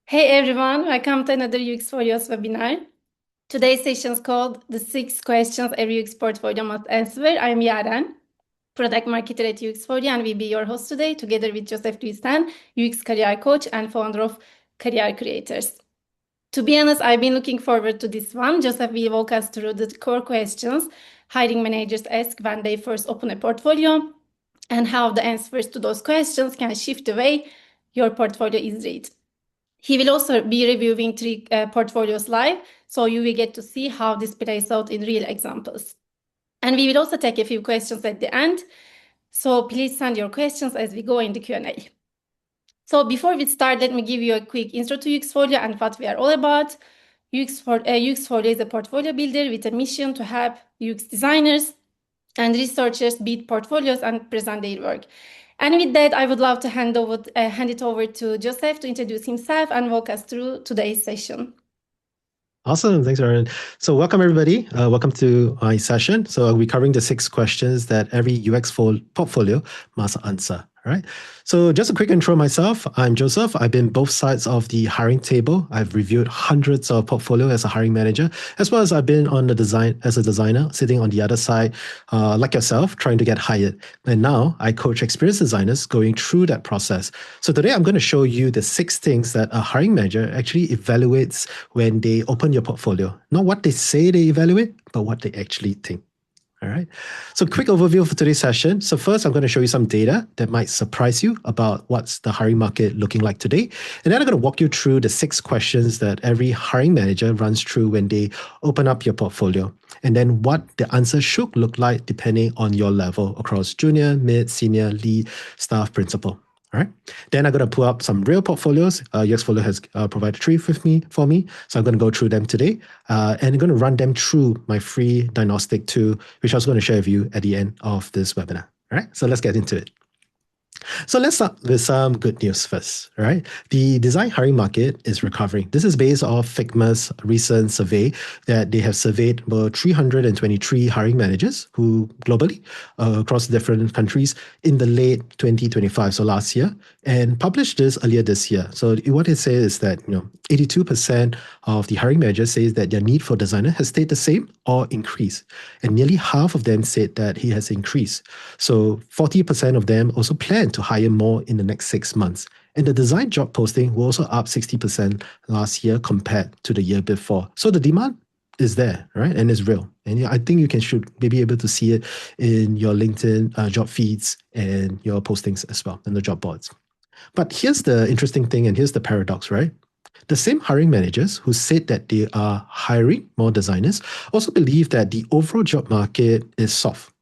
Hey everyone, welcome to another UXfolio's webinar. Today's session is called The 6 Questions Every UX Portfolio Must Answer. I'm Yaren, product marketer at UXfolio, and will be your host today, together with Joseph Duistan, UX career coach and founder of Career Creators. To be honest, I've been looking forward to this one. Joseph will walk us through the core questions hiring managers ask when they first open a portfolio and how the answers to those questions can shift the way your portfolio is read. He will also be reviewing 3 portfolios live, so you will get to see how this plays out in real examples. And we will also take a few questions at the end, so please send your questions as we go in the Q&A. So before we start, let me give you a quick intro to UXfolio and what we are all about. UXfolio is a portfolio builder with a mission to help UX designers and researchers build portfolios and present their work. And with that, I would love to hand it over to Joseph to introduce himself and walk us through today's session. Awesome. Thanks, Aaron. So welcome, everybody. Welcome to my session. So I'll be covering the 6 questions that every UX portfolio must answer. All right. So just a quick intro myself. I'm Joseph. I've been both sides of the hiring table. I've reviewed hundreds of portfolio as a hiring manager, as well as I've been on the design as a designer, sitting on the other side, like yourself, trying to get hired. And now I coach experienced designers going through that process. So today I'm going to show you the 6 things that a hiring manager actually evaluates when they open your portfolio. Not what they say they evaluate, but what they actually think. All right. So quick overview for today's session. So first, I'm going to show you some data that might surprise you about what's the hiring market looking like today. And then I'm going to walk you through the 6 questions that every hiring manager runs through when they open up your portfolio. And then what the answer should look like depending on your level across junior, mid, senior, lead, staff, principal. All right. Then I'm going to pull up some real portfolios. UXfolio has provided 3 for me. So I'm going to go through them today. And I'm going to run them through my free diagnostic tool, which I was going to share with you at the end of this webinar. All right. So let's get into it. So let's start with some good news first, right? The design hiring market is recovering. This is based off Figma's recent survey that they have surveyed about 323 hiring managers who globally across different countries in the late 2025, so last year, and published this earlier this year. So what it says is that 82% of the hiring managers says that their need for designer has stayed the same or increased, and nearly half of them said that he has increased. So 40% of them also plan to hire more in the next 6 months. And the design job posting were also up 60% last year compared to the year before. So the demand is there, right? And it's real. And I think you should be able to see it in your LinkedIn job feeds and your postings as well, and the job boards. But here's the interesting thing, and here's the paradox, right? The same hiring managers who said that they are hiring more designers also believe that the overall job market is soft.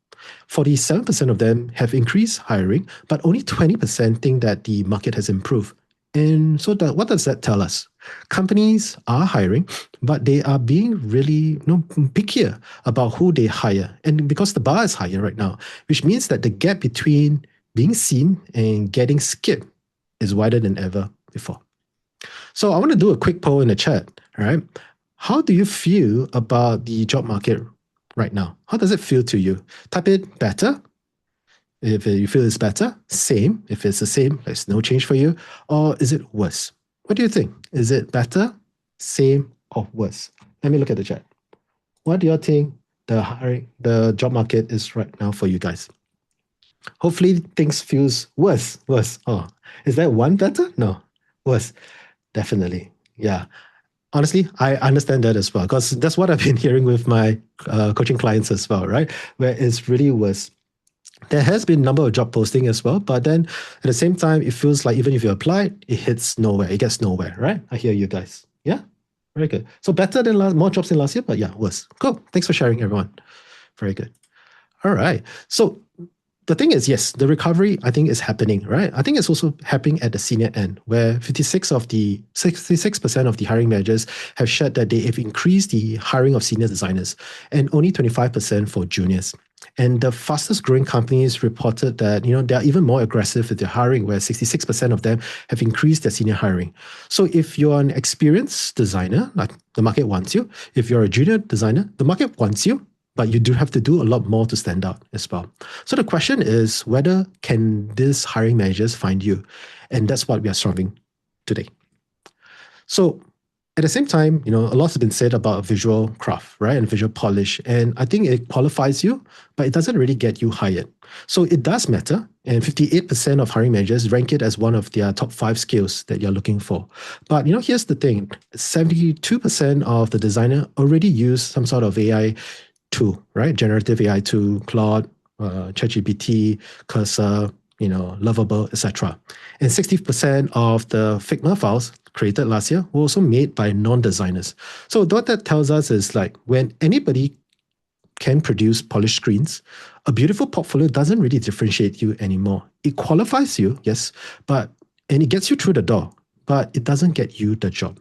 47% of them have increased hiring, but only 20% think that the market has improved. And so what does that tell us? Companies are hiring, but they are being really pickier about who they hire. And because the bar is higher right now, which means that the gap between being seen and getting skipped is wider than ever before. So I want to do a quick poll in the chat, all right? How do you feel about the job market right now? How does it feel to you? Type it better if you feel it's better, same if it's the same, there's no change for you, or is it worse? What do you think? Is it better, same, or worse? Let me look at the chat. What do you think the job market is right now for you guys? Hopefully things feels worse. Oh, is that one better? No, worse. Definitely. Yeah. Honestly, I understand that as well, because that's what I've been hearing with my coaching clients as well, right? Where it's really worse. There has been a number of job posting as well, but then at the same time, it feels like even if you apply, it hits nowhere. It gets nowhere, right? I hear you guys. Yeah? Very good. So better than more jobs than last year, but yeah, worse. Cool. Thanks for sharing, everyone. Very good. All right. So the thing is, yes, the recovery, I think, is happening, right? I think it's also happening at the senior end, where 66% of the hiring managers have shared that they have increased the hiring of senior designers, and only 25% for juniors. And the fastest growing companies reported that, they are even more aggressive with their hiring, where 66% of them have increased their senior hiring. So if you're an experienced designer, like the market wants you. If you're a junior designer, the market wants you. But you do have to do a lot more to stand out as well. So the question is, whether can these hiring managers find you? And that's what we are solving today. So at the same time, a lot has been said about visual craft, right, and visual polish. And I think it qualifies you, but it doesn't really get you hired. So it does matter. And 58% of hiring managers rank it as one of their top 5 skills that you're looking for. But here's the thing: 72% of the designer already use some sort of AI tool, right? Generative AI tool, Claude, ChatGPT, Cursor, Lovable, etc. And 60% of the Figma files created last year were also made by non-designers. So what that tells us is like when anybody can produce polished screens, a beautiful portfolio doesn't really differentiate you anymore. It qualifies you, yes, and it gets you through the door, but it doesn't get you the job.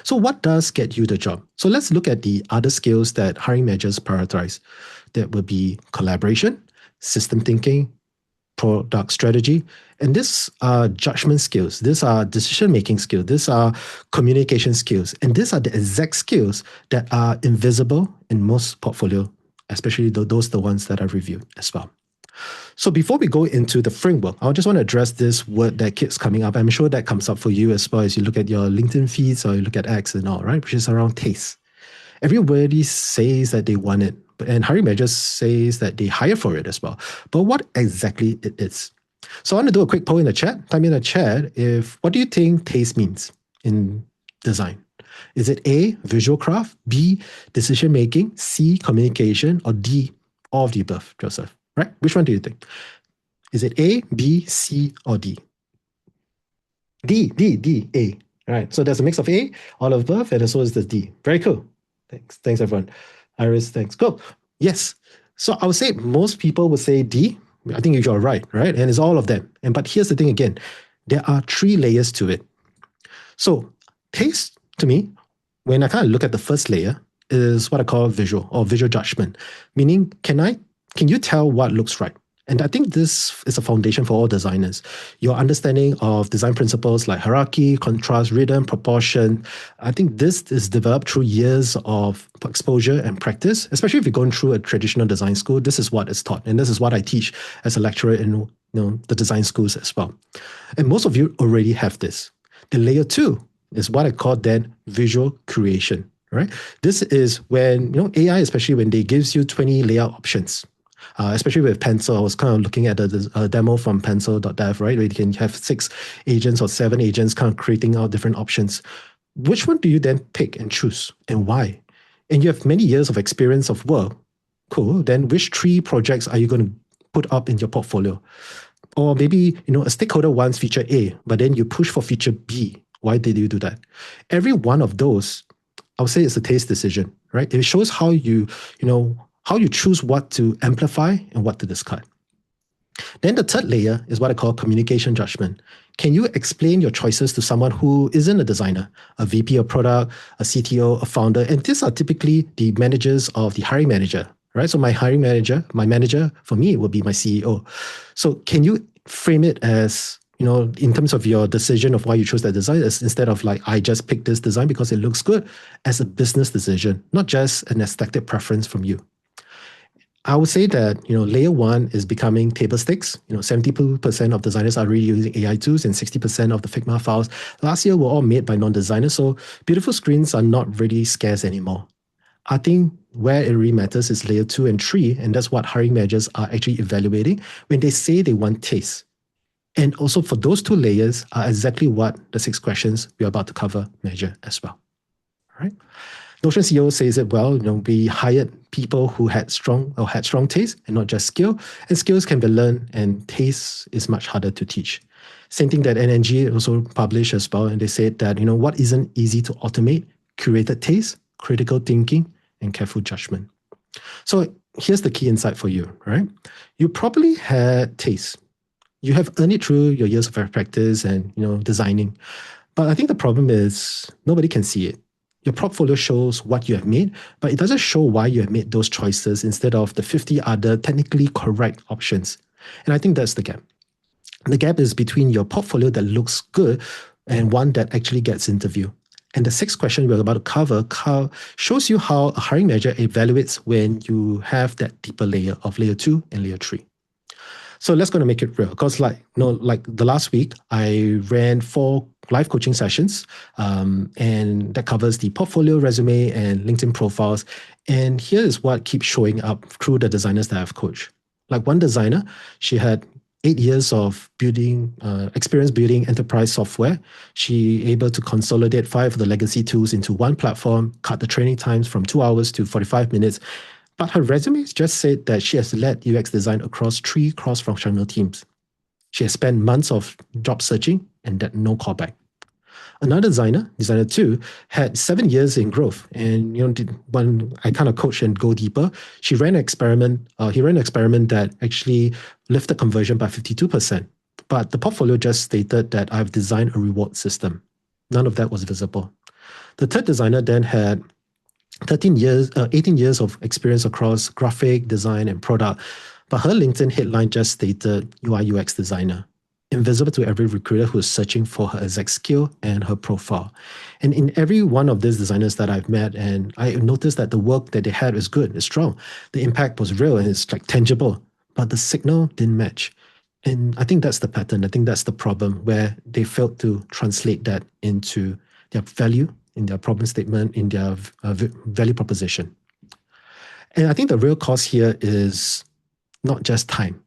So what does get you the job? So let's look at the other skills that hiring managers prioritize. That would be collaboration, system thinking, product strategy. And these are judgment skills. These are decision-making skills. These are communication skills. And these are the exact skills that are invisible in most portfolio, especially the ones that I've reviewed as well. So before we go into the framework, I just want to address this word that keeps coming up. I'm sure that comes up for you as well as you look at your LinkedIn feeds or you look at X and all, right? Which is around taste. Everybody says that they want it, and hiring managers says that they hire for it as well. But what exactly it is? So I want to do a quick poll in the chat. Type in the chat what do you think taste means in design? Is it A, visual craft, B, decision making, C, communication, or D, all of the above, Joseph? Right? Which one do you think? Is it A, B, C, or D? D, A. All right. So there's a mix of A, all of above, and so is the D. Very cool. Thanks, everyone. Iris, thanks. Cool. Yes. So I would say most people would say D. I think you're right? And it's all of them. But here's the thing again, there are 3 layers to it. So taste, to me, when I kind of look at the first layer, is what I call visual or visual judgment. Meaning, can you tell what looks right? And I think this is a foundation for all designers. Your understanding of design principles like hierarchy, contrast, rhythm, proportion. I think this is developed through years of exposure and practice, especially if you're going through a traditional design school. This is what is taught. And this is what I teach as a lecturer in the design schools as well. And most of you already have this. The layer 2 is what I call then visual creation, right? This is when, AI, especially when they gives you 20 layout options, especially with Pencil. I was kind of looking at the demo from pencil.dev, right? Where you can have 6 agents or 7 agents kind of creating out different options. Which one do you then pick and choose and why? And you have many years of experience of work. Cool. Then which 3 projects are you going to put up in your portfolio? Or maybe, a stakeholder wants feature A, but then you push for feature B. Why did you do that? Every one of those, I would say it's a taste decision, right? It shows how how you choose what to amplify and what to discard. Then the third layer is what I call communication judgment. Can you explain your choices to someone who isn't a designer, a VP of product, a CTO, a founder? And these are typically the managers of the hiring manager, right? So my manager for me will be my CEO. So can you frame it as, in terms of your decision of why you chose that design, instead of like, I just picked this design because it looks good, as a business decision, not just an aesthetic preference from you. I would say that, layer 1 is becoming table stakes. 72% of designers are really using AI tools and 60% of the Figma files last year were all made by non-designers. So beautiful screens are not really scarce anymore. I think where it really matters is layer 2 and 3, and that's what hiring managers are actually evaluating when they say they want taste. And also for those 2 layers are exactly what the 6 questions we're about to cover measure as well. All right. Notion CEO says it well. We hired people who had strong taste and not just skill. And skills can be learned, and taste is much harder to teach. Same thing that NNG also published as well, and they said that what isn't easy to automate: curated taste, critical thinking, and careful judgment. So here's the key insight for you, right? You probably had taste. You have earned it through your years of practice and designing. But I think the problem is nobody can see it. Your portfolio shows what you have made, but it doesn't show why you have made those choices instead of the 50 other technically correct options. And I think that's the gap. The gap is between your portfolio that looks good and one that actually gets interview. And the 6th question we're about to cover shows you how a hiring manager evaluates when you have that deeper layer of layer 2 and layer 3. So let's going to make it real. Because like the last week, I ran 4 live coaching sessions, and that covers the portfolio, resume, and LinkedIn profiles. And here is what keeps showing up through the designers that I've coached. Like one designer, she had 8 years of building experience building enterprise software. She able to consolidate 5 of the legacy tools into one platform, cut the training times from 2 hours to 45 minutes. But her resume just said that she has led UX design across 3 cross-functional teams. She has spent months of job searching and that no callback. Another designer 2, had 7 years in growth. And when I kind of coach and go deeper, he ran an experiment that actually lifted conversion by 52%. But the portfolio just stated that I've designed a reward system. None of that was visible. The third designer then had 18 years of experience across graphic design and product, but her LinkedIn headline just stated UI UX designer, invisible to every recruiter who is searching for her exact skill and her profile. And in every one of these designers that I've met, and I noticed that the work that they had is good, is strong. The impact was real and it's like tangible, but the signal didn't match. And I think that's the pattern. I think that's the problem where they failed to translate that into their value, in their problem statement, in their value proposition. And I think the real cause here is not just time.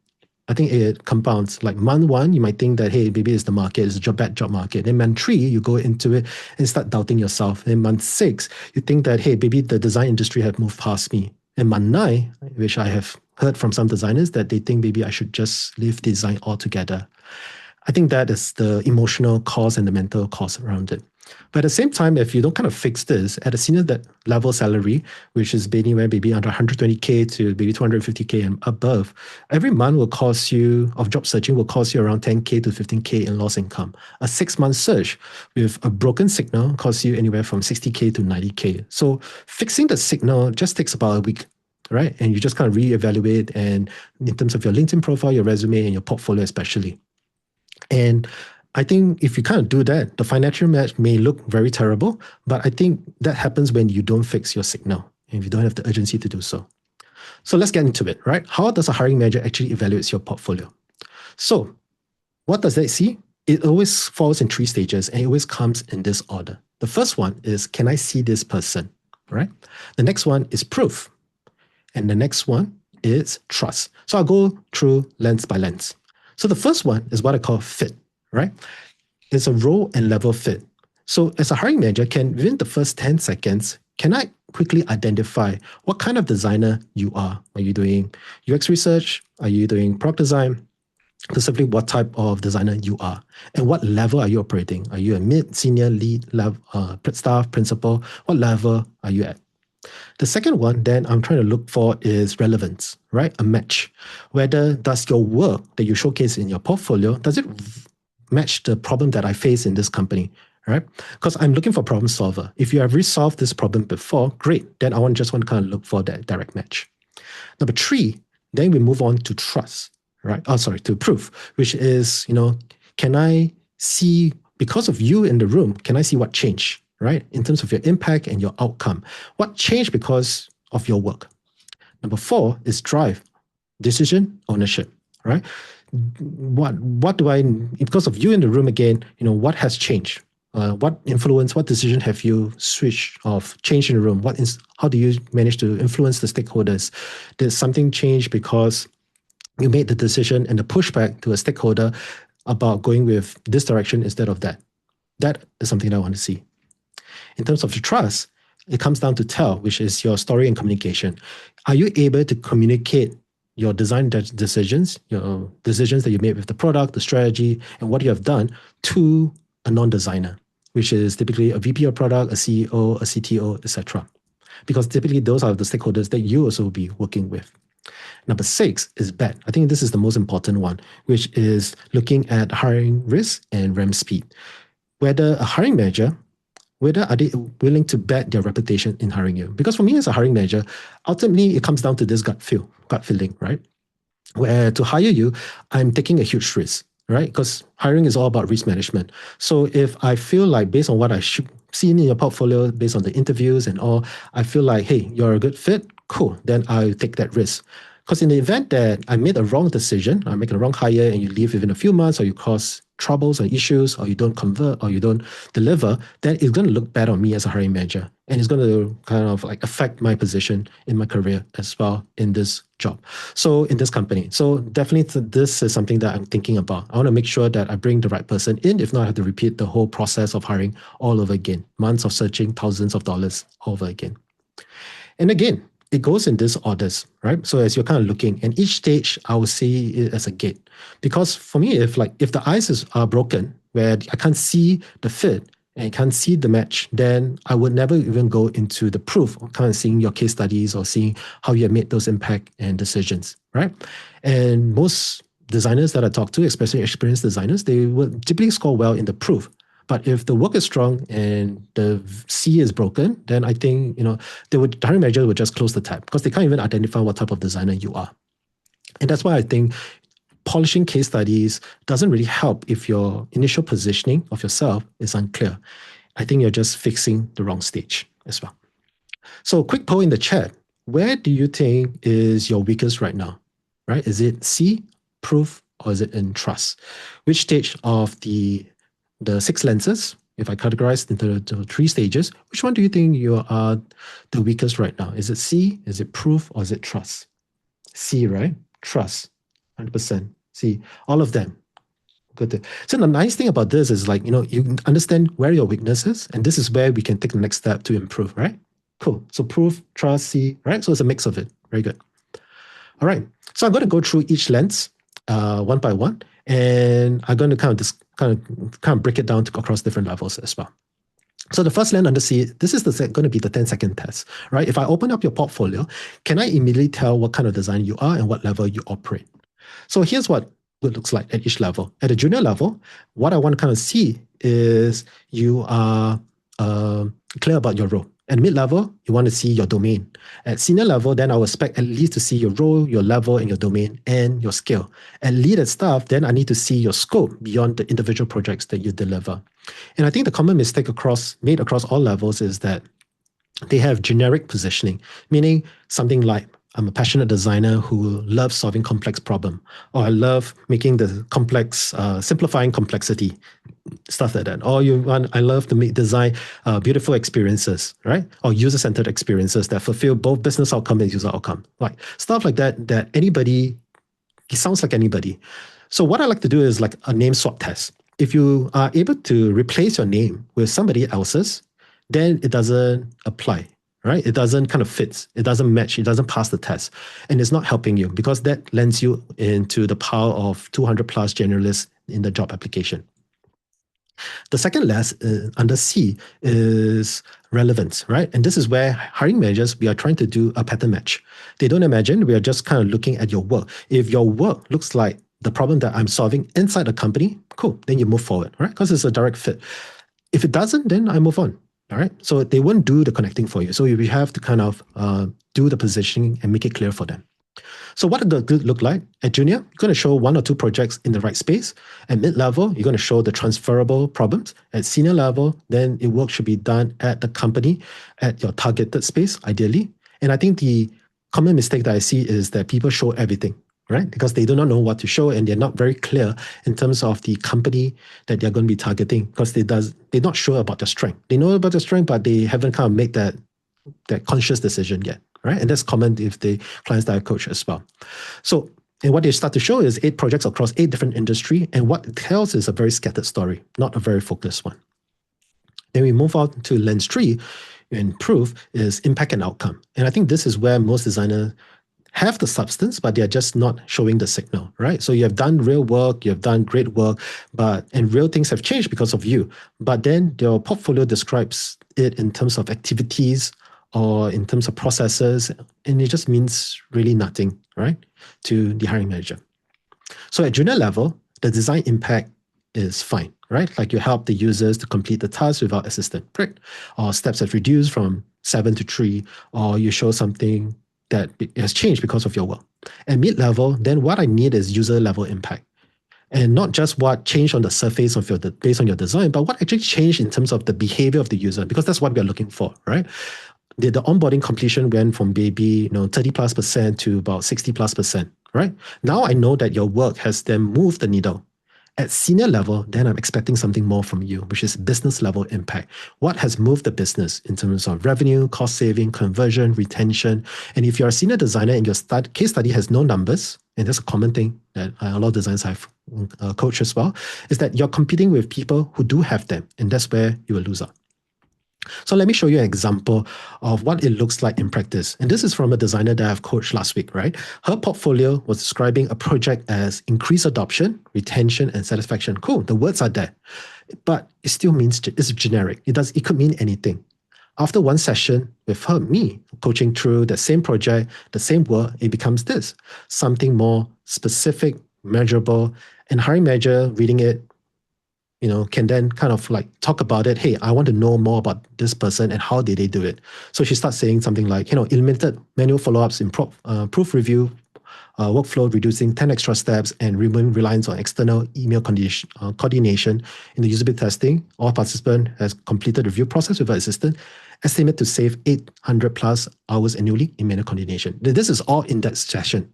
I think it compounds. Like month 1, you might think that, hey, maybe it's the market, it's a bad job market. Then month 3, you go into it and start doubting yourself. Then month 6, you think that, hey, maybe the design industry have moved past me. And month 9, which I have heard from some designers that they think maybe I should just leave design altogether. I think that is the emotional cause and the mental cause around it. But at the same time, if you don't kind of fix this at a senior level salary, which is anywhere maybe under 120K to maybe 250K and above, every month will cost you, of job searching, will cost you around 10K to 15K in lost income. A 6-month search with a broken signal costs you anywhere from 60K to 90K. So fixing the signal just takes about a week, right? And you just kind of reevaluate, and in terms of your LinkedIn profile, your resume, and your portfolio especially. And I think if you kind of do that, the financial match may look very terrible, but I think that happens when you don't fix your signal and if you don't have the urgency to do so. So let's get into it, right? How does a hiring manager actually evaluate your portfolio? So what does that see? It always falls in 3 stages and it always comes in this order. The first one is, can I see this person, right? The next one is proof. And the next one is trust. So I'll go through lens by lens. So the first one is what I call fit, right? It's a role and level fit. So as a hiring manager, within the first 10 seconds, can I quickly identify what kind of designer you are? Are you doing UX research? Are you doing product design? Specifically, what type of designer you are and what level are you operating? Are you a mid, senior, lead, level, staff, principal? What level are you at? The second one then I'm trying to look for is relevance, right? A match. Whether does your work that you showcase in your portfolio, does it match the problem that I face in this company, right? Because I'm looking for problem solver. If you have resolved this problem before, great. Then I just want to kind of look for that direct match. Number 3, then we move on to trust, right? To proof, which is, can I see, because of you in the room, can I see what changed? Right? In terms of your impact and your outcome. What changed because of your work? Number 4 is drive, decision, ownership, right? What do I, because of you in the room again, what has changed? What influence, what decision have you switched off, changed in the room? How do you manage to influence the stakeholders? Did something change because you made the decision and the pushback to a stakeholder about going with this direction instead of that? That is something that I want to see. In terms of the trust, it comes down to tell, which is your story and communication. Are you able to communicate your design decisions, your decisions that you made with the product, the strategy, and what you have done to a non-designer, which is typically a VP of product, a CEO, a CTO, etc. Because typically those are the stakeholders that you also will be working with. Number 6 is bet. I think this is the most important one, which is looking at hiring risk and RAM speed. Whether a hiring manager, whether are they willing to bet their reputation in hiring you? Because for me as a hiring manager, ultimately it comes down to this gut feeling, right? Where to hire you, I'm taking a huge risk, right? Because hiring is all about risk management. So if I feel like based on what I should see in your portfolio, based on the interviews and all, I feel like, hey, you're a good fit, cool, then I'll take that risk. Because in the event that I made a wrong decision, I make a wrong hire and you leave within a few months, or you cause troubles and issues, or you don't convert, or you don't deliver, then it's going to look bad on me as a hiring manager. And it's going to kind of like affect my position in my career as well in this job. So in this company. So definitely this is something that I'm thinking about. I want to make sure that I bring the right person in. If not, I have to repeat the whole process of hiring all over again. Months of searching, thousands of dollars over again. And again, it goes in these orders, right? So as you're kind of looking, and each stage I would see it as a gate. Because for me, if the eyes are broken, where I can't see the fit and I can't see the match, then I would never even go into the proof of kind of seeing your case studies or seeing how you have made those impact and decisions, right? And most designers that I talk to, especially experienced designers, they will typically score well in the proof. But if the work is strong and the C is broken, then I think the hiring manager would just close the tab because they can't even identify what type of designer you are. And that's why I think polishing case studies doesn't really help if your initial positioning of yourself is unclear. I think you're just fixing the wrong stage as well. So quick poll in the chat. Where do you think is your weakest right now? Right? Is it C, proof, or is it in trust? Which stage of the 6 lenses, if I categorize into the 3 stages, which one do you think you are the weakest right now? Is it C, is it proof, or is it trust? C, right? Trust, 100%. C, all of them. Good. So the nice thing about this is you understand where your weakness is, and this is where we can take the next step to improve, right? Cool. So proof, trust, C, right? So it's a mix of it. Very good. All right. So I'm going to go through each lens one by one, and I'm going to kind of break it down across different levels as well. So the first lens under C, this is going to be the 10-second test, right? If I open up your portfolio, can I immediately tell what kind of designer you are and what level you operate? So here's what it looks like at each level. At a junior level, what I want to kind of see is you are clear about your role. At mid-level, you want to see your domain. At senior level, then I would expect at least to see your role, your level, and your domain, and your skill. At lead and staff, then I need to see your scope beyond the individual projects that you deliver. And I think the common mistake made across all levels is that they have generic positioning, meaning something like, I'm a passionate designer who loves solving complex problem, or I love making the complex, simplifying complexity, stuff like that. Or I love to design beautiful experiences, right? Or user-centered experiences that fulfill both business outcome and user outcome. Like stuff like that, it sounds like anybody. So what I like to do is like a name swap test. If you are able to replace your name with somebody else's, then it doesn't apply. Right? It doesn't kind of fit. It doesn't match. It doesn't pass the test. And it's not helping you because that lends you into the pile of 200 plus generalists in the job application. The second less under C is relevance, right? And this is where hiring managers, we are trying to do a pattern match. They don't imagine, we are just kind of looking at your work. If your work looks like the problem that I'm solving inside a company, cool, then you move forward, right? Because it's a direct fit. If it doesn't, then I move on. All right. So they won't do the connecting for you. So we have to kind of do the positioning and make it clear for them. So what does it look like? At junior, you're going to show 1 or 2 projects in the right space. At mid-level, you're going to show the transferable problems. At senior level, then the work should be done at the company, at your targeted space, ideally. And I think the common mistake that I see is that people show everything, right? Because they do not know what to show and they're not very clear in terms of the company that they're going to be targeting because they're not sure about their strength. They know about their strength, but they haven't kind of made that conscious decision yet, right? And that's common if the clients that I coach as well. So, and what they start to show is 8 projects across 8 different industries, and what it tells is a very scattered story, not a very focused one. Then we move on to lens 3, and proof is impact and outcome. And I think this is where most designers have the substance, but they're just not showing the signal, right? So you have done real work, you have done great work, and real things have changed because of you. But then your portfolio describes it in terms of activities or in terms of processes, and it just means really nothing, right, to the hiring manager. So at junior level, the design impact is fine, right? Like you help the users to complete the task without assistant, right? Or steps have reduced from 7 to 3, or you show something that has changed because of your work. At mid-level, then what I need is user-level impact. And not just what changed on the surface of based on your design, but what actually changed in terms of the behavior of the user, because that's what we are looking for, right? the onboarding completion went from maybe 30+% to about 60+%, right? Now I know that your work has then moved the needle. At senior level, then I'm expecting something more from you, which is business level impact. What has moved the business in terms of revenue, cost saving, conversion, retention? And if you're a senior designer and your case study has no numbers, and that's a common thing that a lot of designers have coached as well, is that you're competing with people who do have them, and that's where you will lose out. So let me show you an example of what it looks like in practice. And this is from a designer that I've coached last week, right? Her portfolio was describing a project as increased adoption, retention, and satisfaction. Cool, the words are there. But it still means it's generic. It could mean anything. After one session with her, me, coaching through the same project, the same work, it becomes this, something more specific, measurable, and hiring manager reading it, can then kind of like talk about it. Hey, I want to know more about this person and how did they do it. So she starts saying something like, eliminated manual follow-ups in proof review, workflow, reducing 10 extra steps, and removing reliance on external email coordination in the usability testing. All participant has completed the review process with an assistant, estimate to save 800 plus hours annually in manual coordination. This is all in that session.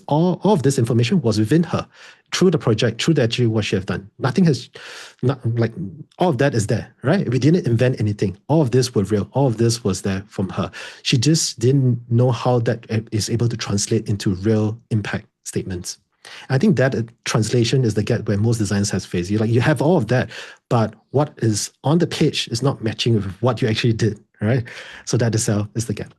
All of this information was within her through the project, through actually what she has done. Nothing has, all of that is there, right? We didn't invent anything. All of this was real. All of this was there from her. She just didn't know how that is able to translate into real impact statements. I think that translation is the gap where most designers have faced. You have all of that, but what is on the page is not matching with what you actually did, right? So that is the gap.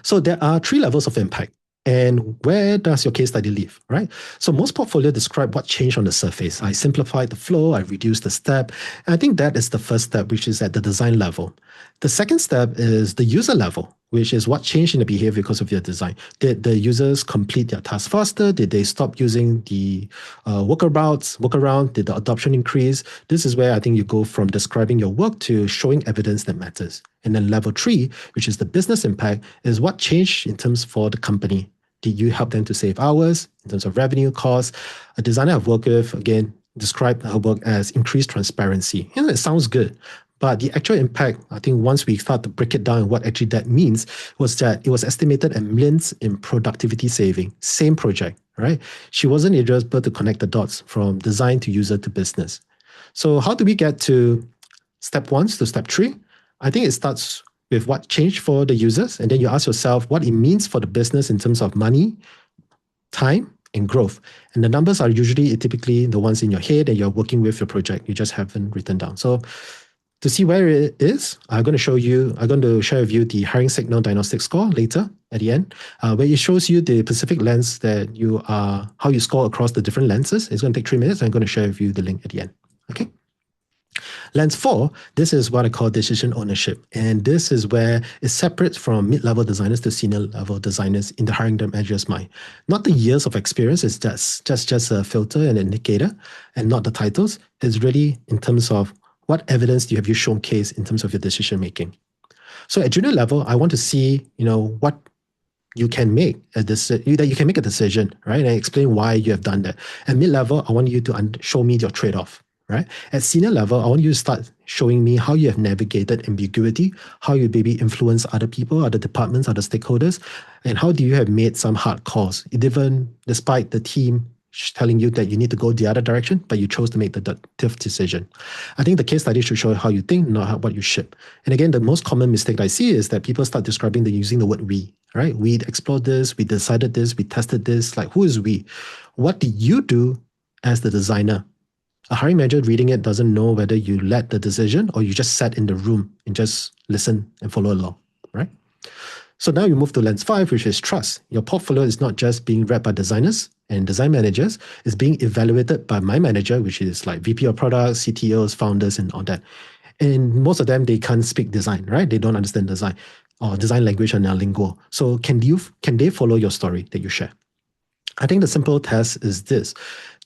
So there are 3 levels of impact. And where does your case study live, right? So most portfolio describe what changed on the surface. I simplified the flow, I reduced the step. And I think that is the first step, which is at the design level. The second step is the user level, which is what changed in the behavior because of your design. Did the users complete their task faster? Did they stop using the workaround? Did the adoption increase? This is where I think you go from describing your work to showing evidence that matters. And then level 3, which is the business impact, is what changed in terms for the company. Did you help them to save hours in terms of revenue, costs? A designer I've worked with, again, described her work as increased transparency. It sounds good. But the actual impact, I think once we start to break it down and what actually that means, was that it was estimated at millions in productivity saving. Same project, right? She wasn't able to connect the dots from design to user to business. So how do we get to step 1 to step 3? I think it starts with what changed for the users, and then you ask yourself what it means for the business in terms of money, time, and growth. And the numbers are typically the ones in your head and you're working with your project. You just haven't written down. So to see where it is, I'm going to share with you the hiring signal diagnostic score later at the end, where it shows you the specific lens that how you score across the different lenses. It's going to take 3 minutes. I'm going to share with you the link at the end. Okay. Lens 4, this is what I call decision ownership. And this is where it separates from mid-level designers to senior-level designers in the hiring manager's mind. Not the years of experience, it's just a filter and indicator, and not the titles. It's really in terms of what evidence have you showcased in terms of your decision-making. So at junior level, I want to see, what you can make a decision, right? And I explain why you have done that. At mid-level, I want you to show me your trade-off. Right? At senior level, I want you to start showing me how you have navigated ambiguity, how you maybe influence other people, other departments, other stakeholders, and how do you have made some hard calls, even despite the team telling you that you need to go the other direction, but you chose to make the tough decision. I think the case study should show how you think, not what you ship. And again, the most common mistake I see is that people start describing using the word we, right? We explored this, we decided this, we tested this. Like, who is we? What did you do as the designer? A hiring manager reading it doesn't know whether you led the decision or you just sat in the room and just listen and follow along, right? So now you move to lens 5, which is trust. Your portfolio is not just being read by designers and design managers, it's being evaluated by my manager, which is like VP of products, CTOs, founders, and all that. And most of them, they can't speak design, right? They don't understand design or design language and lingo. So can they follow your story that you share? I think the simple test is this.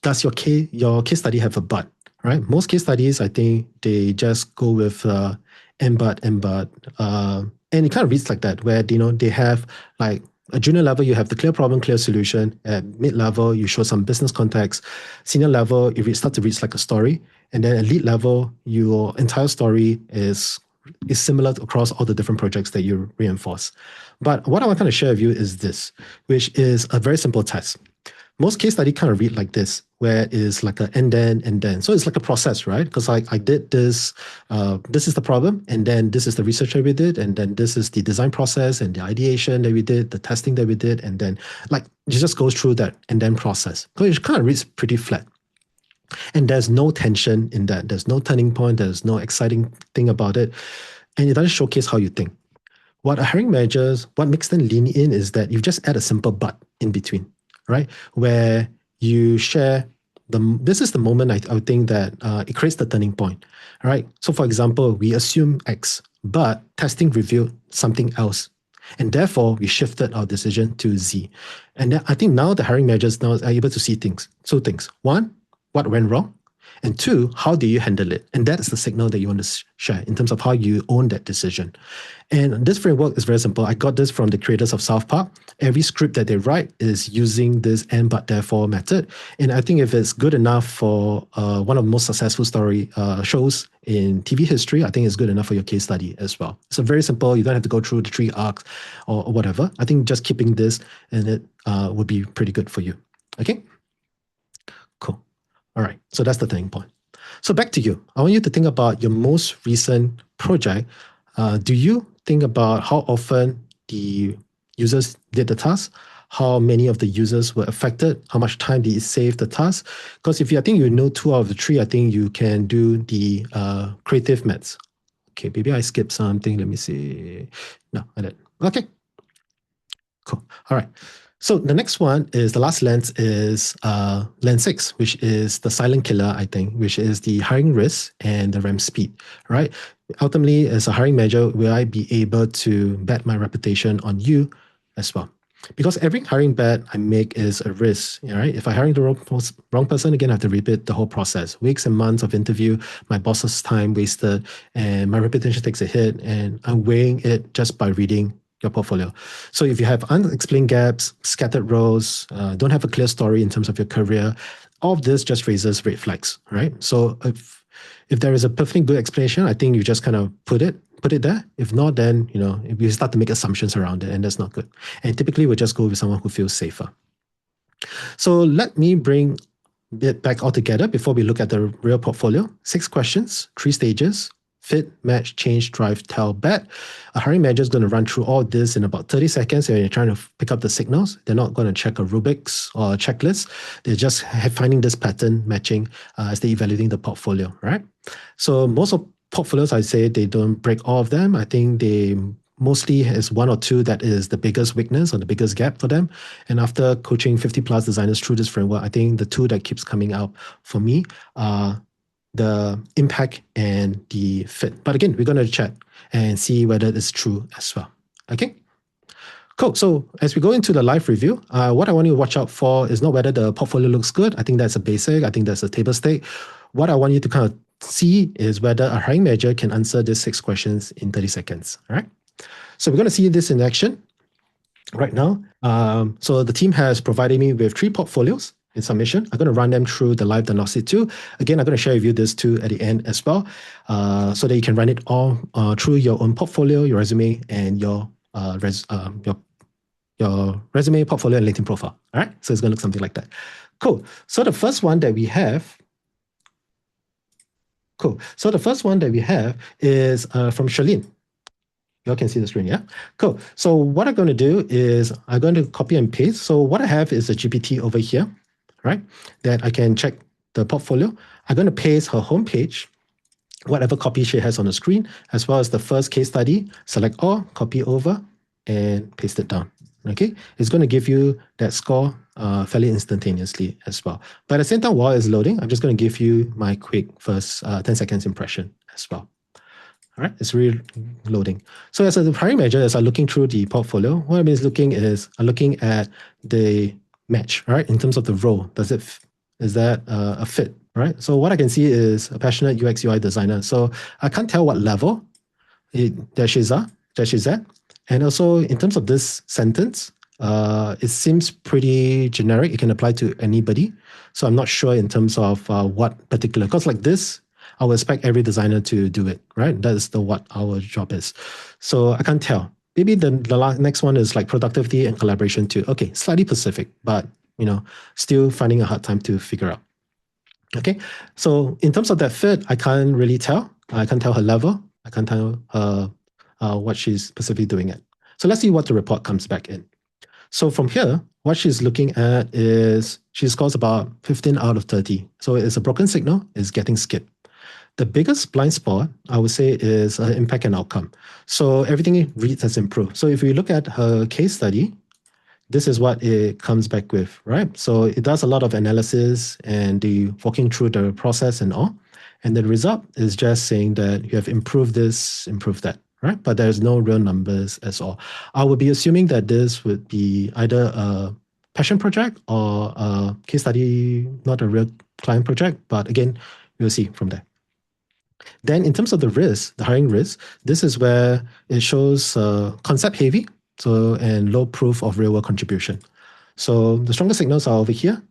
Does your case study have a but, right? Most case studies, I think they just go with and but, and it kind of reads like that, where, they have like a junior level, you have the clear problem, clear solution. At mid-level, you show some business context. Senior level, it starts to read like a story. And then at lead level, your entire story is is similar across all the different projects that you reinforce. But what I want to kind of share with you is this, which is a very simple test. Most case study kind of read like this, where it is like a and then. So it's like a process, right? Because I did this, this is the problem, and then this is the research that we did, and then this is the design process and the ideation that we did, the testing that we did, and then like it just goes through that and then process. So it kind of reads pretty flat. And there's no tension in that. There's no turning point. There's no exciting thing about it. And it doesn't showcase how you think. What hiring managers, what makes them lean in is that you just add a simple but in between, right? Where you share this is the moment I would think that it creates the turning point, right? So for example, we assume X, but testing revealed something else. And therefore, we shifted our decision to Z. And I think now the hiring managers now are able to see things. Two things. One, what went wrong? And two, how do you handle it? And that is the signal that you want to share in terms of how you own that decision. And this framework is very simple. I got this from the creators of South Park. Every script that they write is using this and but therefore method. And I think if it's good enough for one of the most successful story shows in TV history, I think it's good enough for your case study as well. So very simple. You don't have to go through the 3 arcs or whatever. I think just keeping this and it would be pretty good for you. Okay, cool. All right, so that's the turning point. So back to you. I want you to think about your most recent project. Do you think about how often the users did the task? How many of the users were affected? How much time did it save the task? Because if you, I think you know 2 out of the 3, I think you can do the creative maths. Okay, maybe I skipped something. Let me see. No, I didn't. Okay, cool. All right. So the next one is the last lens is lens 6, which is the silent killer, I think, which is the hiring risk and the RAM speed, right? Ultimately, as a hiring manager, will I be able to bet my reputation on you as well? Because every hiring bet I make is a risk, right? If I hire the wrong person, again, I have to repeat the whole process. Weeks and months of interview, my boss's time wasted, and my reputation takes a hit, and I'm weighing it just by reading your portfolio. So if you have unexplained gaps, scattered roles, don't have a clear story in terms of your career, all of this just raises red flags, right? So if there is a perfectly good explanation, I think you just kind of put it there. If not, then if you start to make assumptions around it, and that's not good. And typically we'll just go with someone who feels safer. So let me bring it back all together before we look at the real portfolio. 6 questions, 3 stages. Fit, match, change, drive, tell, bet. A hiring manager is going to run through all this in about 30 seconds. When you're trying to pick up the signals, they're not going to check a Rubik's or a checklist. They're just finding this pattern matching as they're evaluating the portfolio, right? So most of portfolios, I say they don't break all of them. I think they mostly is 1 or 2 that is the biggest weakness or the biggest gap for them. And after coaching 50 plus designers through this framework, I think the 2 that keeps coming out for me are the impact and the fit. But again, we're going to check and see whether it's true as well. Okay, cool. So as we go into the live review, what I want you to watch out for is not whether the portfolio looks good. I think that's a basic. I think that's a table stake. What I want you to kind of see is whether a hiring manager can answer these 6 questions in 30 seconds. All right. So we're going to see this in action right now. So the team has provided me with 3 portfolios in submission. I'm going to run them through the live diagnostic tool. Again, I'm going to share with you this too at the end as well, so that you can run it all through your own portfolio, your resume, and your resume, portfolio, and LinkedIn profile. All right, so it's going to look something like that. Cool. So the first one that we have. Cool. So the first one that we have is from Charlene. You all can see the screen, yeah? Cool. So what I'm going to do is I'm going to copy and paste. So what I have is a GPT over here, right? That I can check the portfolio. I'm going to paste her homepage, whatever copy she has on the screen, as well as the first case study. Select all, copy over, and paste it down. Okay, it's going to give you that score fairly instantaneously as well. But at the same time, while it's loading, I'm just going to give you my quick first 10 seconds impression as well. All right, it's really loading. So as a hiring manager, as I'm looking through the portfolio, what I'm looking at the match, right? In terms of the role, is that a fit, right? So what I can see is a passionate UX UI designer. So I can't tell what level that she's at. And also in terms of this sentence, it seems pretty generic. It can apply to anybody. So I'm not sure in terms of what particular, because like this, I would expect every designer to do it, right? That is what our job is. So I can't tell. Maybe the next one is like productivity and collaboration too. Okay, slightly specific, but still finding a hard time to figure out. Okay, so in terms of that fit, I can't really tell. I can't tell her level. I can't tell her what she's specifically doing it. So let's see what the report comes back in. So from here, what she's looking at is she scores about 15 out of 30. So it's a broken signal, it's getting skipped. The biggest blind spot, I would say, is impact and outcome. So everything it reads has improved. So if we look at her case study, this is what it comes back with, right? So it does a lot of analysis and the walking through the process and all. And the result is just saying that you have improved this, improved that, right? But there's no real numbers at all. I would be assuming that this would be either a passion project or a case study, not a real client project. But again, we'll see from there. Then in terms of the risk, the hiring risk, this is where it shows concept heavy, and low proof of real world contribution. So the strongest signals are over here.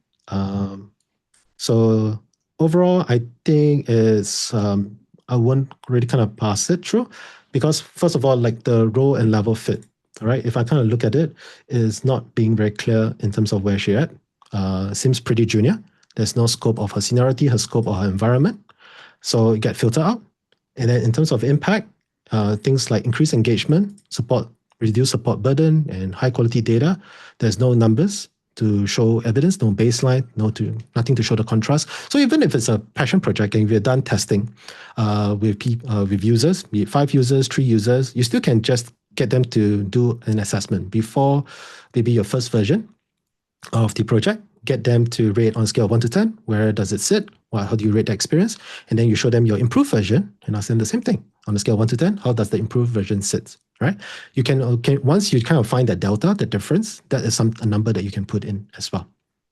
So overall, I think I won't really kind of pass it through because first of all, like the role and level fit, right? If I kind of look at it, is not being very clear in terms of where she's at. Seems pretty junior. There's no scope of her seniority, her scope of her environment. So it get filtered out. And then in terms of impact, things like increased engagement, reduce support burden, and high quality data, there's no numbers to show evidence, no baseline, nothing to show the contrast. So even if it's a passion project and we're done testing with users, be it 5 users, 3 users, you still can just get them to do an assessment before maybe your first version of the project, get them to rate on a scale of 1 to 10. Where does it sit? How do you rate the experience? And then you show them your improved version and ask them the same thing. On a scale of 1 to 10, how does the improved version sit? Right? You can once you kind of find that delta, the difference, that is a number that you can put in as well.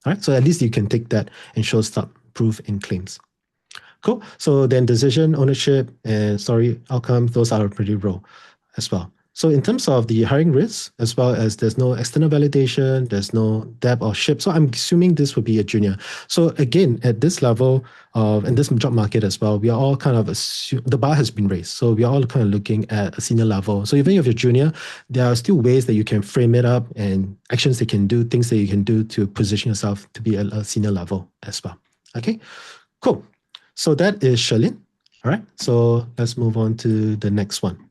All right? So at least you can take that and show stuff, proof in claims. Cool. So then decision, ownership, and story outcome, those are pretty raw as well. So in terms of the hiring risks, as well as there's no external validation, there's no depth or ship. So I'm assuming this would be a junior. So again, at this level in this job market as well, we are all kind of the bar has been raised. So we are all kind of looking at a senior level. So even if you're junior, there are still ways that you can frame it up and actions they can do, things that you can do to position yourself to be at a senior level as well. Okay, cool. So that is Charlene. All right, so let's move on to the next one.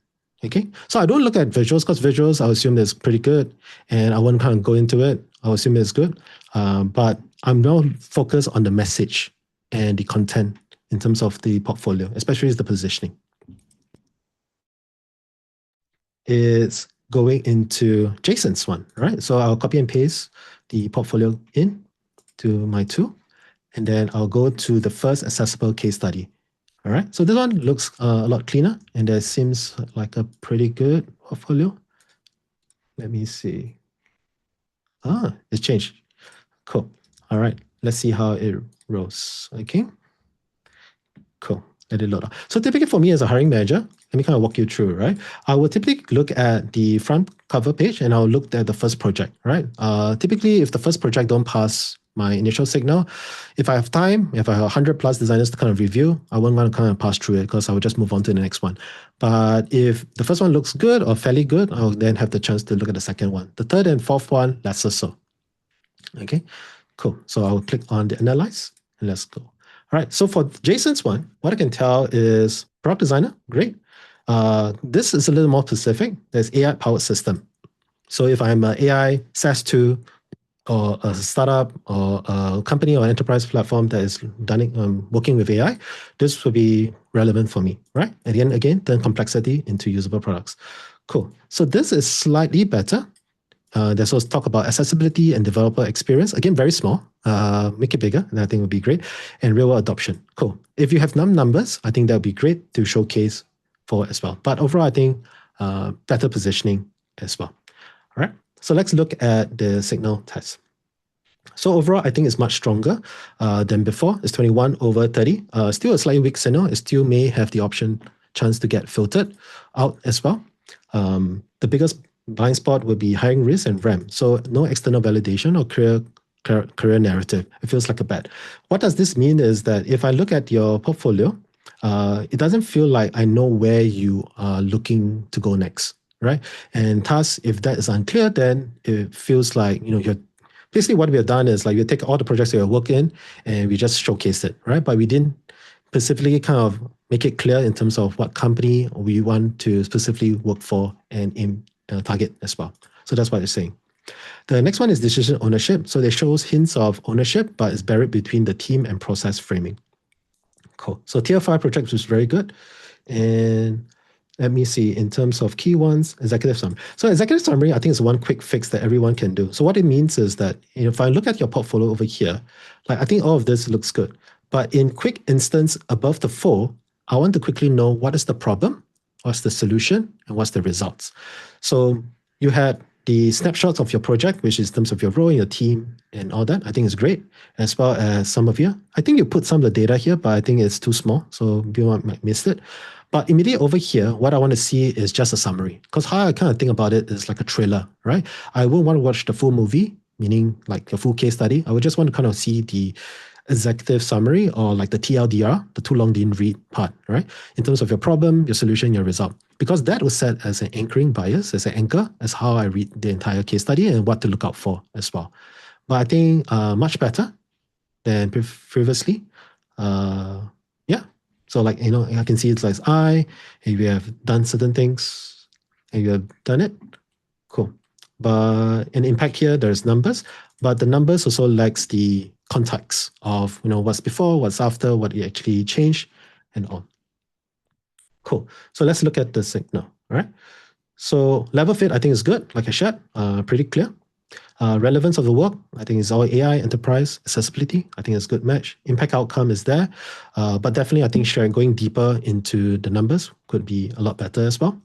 Okay, so I don't look at visuals because visuals, I assume it's pretty good and I won't kind of go into it. I assume it's good, but I'm now focused on the message and the content in terms of the portfolio, especially the positioning. It's going into Jason's one, right? So I'll copy and paste the portfolio in to my tool, and then I'll go to the first accessible case study. All right, so this one looks a lot cleaner and that seems like a pretty good portfolio. Let me see. It's changed. Cool. All right, let's see how it rolls. Okay, cool. Let it load up. So typically for me as a hiring manager, let me kind of walk you through, right? I will typically look at the front cover page and I'll look at the first project, right? Typically, if the first project don't pass my initial signal, if I have time, if I have 100 plus designers to kind of review, I won't want to kind of pass through it because I will just move on to the next one. But if the first one looks good or fairly good, I'll then have the chance to look at the second one. The third and fourth one, less so. Okay, cool. So I'll click on the analyze and let's go. All right, so for Jason's one, what I can tell is product designer, great. This is a little more specific. There's AI-powered system. So if I'm an AI SaaS tool or a startup or a company or enterprise platform that is working with AI, this will be relevant for me, right? And then again, turn complexity into usable products. Cool. So this is slightly better. There's also talk about accessibility and developer experience. Again, very small. Make it bigger, and I think would be great. And real world adoption. Cool. If you have numbers, I think that would be great to showcase for as well. But overall, I think better positioning as well. All right. So let's look at the signal test. So overall, I think it's much stronger than before. It's 21 over 30. Still a slightly weak signal. It still may have the chance to get filtered out as well. The biggest blind spot would be hiring risk and RAM. So no external validation or career narrative. It feels like a bet. What does this mean is that if I look at your portfolio, it doesn't feel like I know where you are looking to go next, right? And thus, if that is unclear, then it feels like, you're basically what we have done is like we take all the projects that we work in and we just showcase it, right? But we didn't specifically kind of make it clear in terms of what company we want to specifically work for and aim target as well. So that's what it's saying. The next one is decision ownership. So it shows hints of ownership, but it's buried between the team and process framing. Cool. So tier 5 projects was very good. And let me see, in terms of key ones, executive summary. So executive summary, I think is one quick fix that everyone can do. So what it means is that if I look at your portfolio over here, like I think all of this looks good. But in quick instance above the 4, I want to quickly know what is the problem, what's the solution, and what's the results. So you had the snapshots of your project, which is in terms of your role, your team, and all that. I think is great, as well as some of you. I think you put some of the data here, but I think it's too small, so you might miss it. But immediately over here, what I want to see is just a summary. Because how I kind of think about it is like a trailer, right? I won't want to watch the full movie, meaning like the full case study. I would just want to kind of see the executive summary or like the TLDR, the too long didn't read part, right? In terms of your problem, your solution, your result. Because that was set as an anchoring bias, as an anchor, as how I read the entire case study and what to look out for as well. But I think much better than previously. Yeah. So like, I can see it's like if you have done certain things and you have done it, cool. But in impact here, there's numbers, but the numbers also lacks the context of, what's before, what's after, what you actually changed and all. Cool. So let's look at the signal, all right? So level fit, I think is good, like I shared, pretty clear. Relevance of the work, I think is all AI, enterprise, accessibility. I think it's a good match. Impact outcome is there, but definitely I think sharing going deeper into the numbers could be a lot better as well.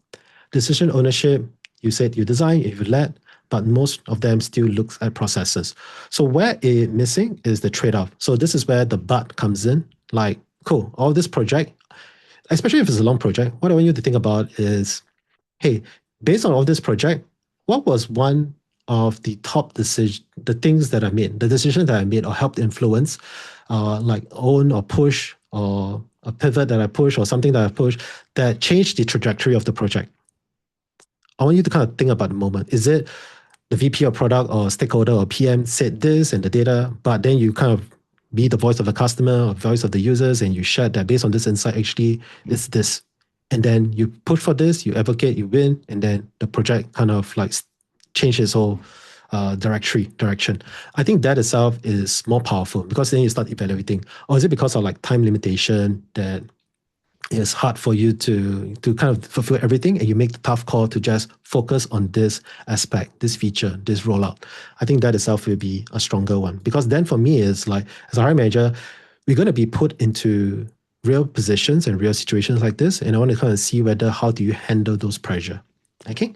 Decision ownership, you said you design, you led, but most of them still looks at processes. So where it missing is the trade-off. So this is where the but comes in. Like, cool, all this project, especially if it's a long project, what I want you to think about is, hey, based on all this project, what was one of the top decision, the things that I made, the decision that I made or helped influence, like own or push or a pivot that I push or something that I push that changed the trajectory of the project? I want you to kind of think about the moment. Is it the VP of product or stakeholder or PM said this and the data, but then you kind of be the voice of the customer or voice of the users and you share that based on this insight, actually it's this. And then you push for this, you advocate, you win, and then the project kind of like changes its whole direction. I think that itself is more powerful because then you start evaluating. Or is it because of like time limitation that it's hard for you to kind of fulfill everything and you make the tough call to just focus on this aspect, this feature, this rollout? I think that itself will be a stronger one. Because then for me, it's like, as a hiring manager, we're going to be put into real positions and real situations like this. And I want to kind of see how do you handle those pressure. Okay.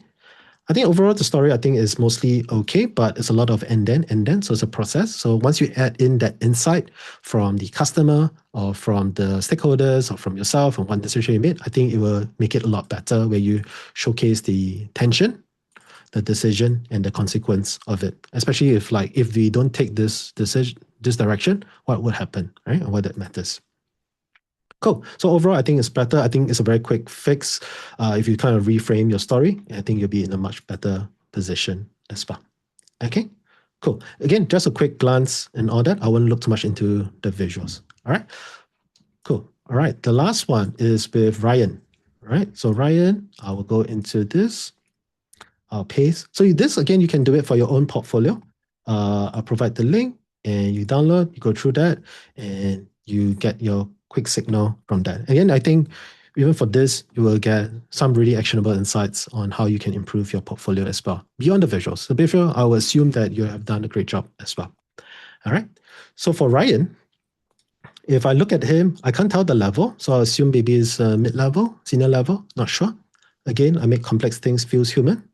I think overall the story I think is mostly okay, but it's a lot of and then. So it's a process. So once you add in that insight from the customer or from the stakeholders or from yourself and one decision you made, I think it will make it a lot better where you showcase the tension, the decision, and the consequence of it. Especially if we don't take this decision, this direction, what would happen, right? And why that matters. Cool. So overall, I think it's better. I think it's a very quick fix. If you kind of reframe your story, I think you'll be in a much better position as well. Okay, cool. Again, just a quick glance and all that. I won't look too much into the visuals. All right, cool. All right, the last one is with Ryan. All right, so Ryan, I will go into this. I'll paste. So this, again, you can do it for your own portfolio. I'll provide the link and you download, you go through that, and you get your quick signal from that. Again, I think even for this, you will get some really actionable insights on how you can improve your portfolio as well, beyond the visuals. The visual, I will assume that you have done a great job as well. All right. So for Ryan, if I look at him, I can't tell the level. So I assume maybe it's mid-level, senior level, not sure. Again, I make complex things feels human.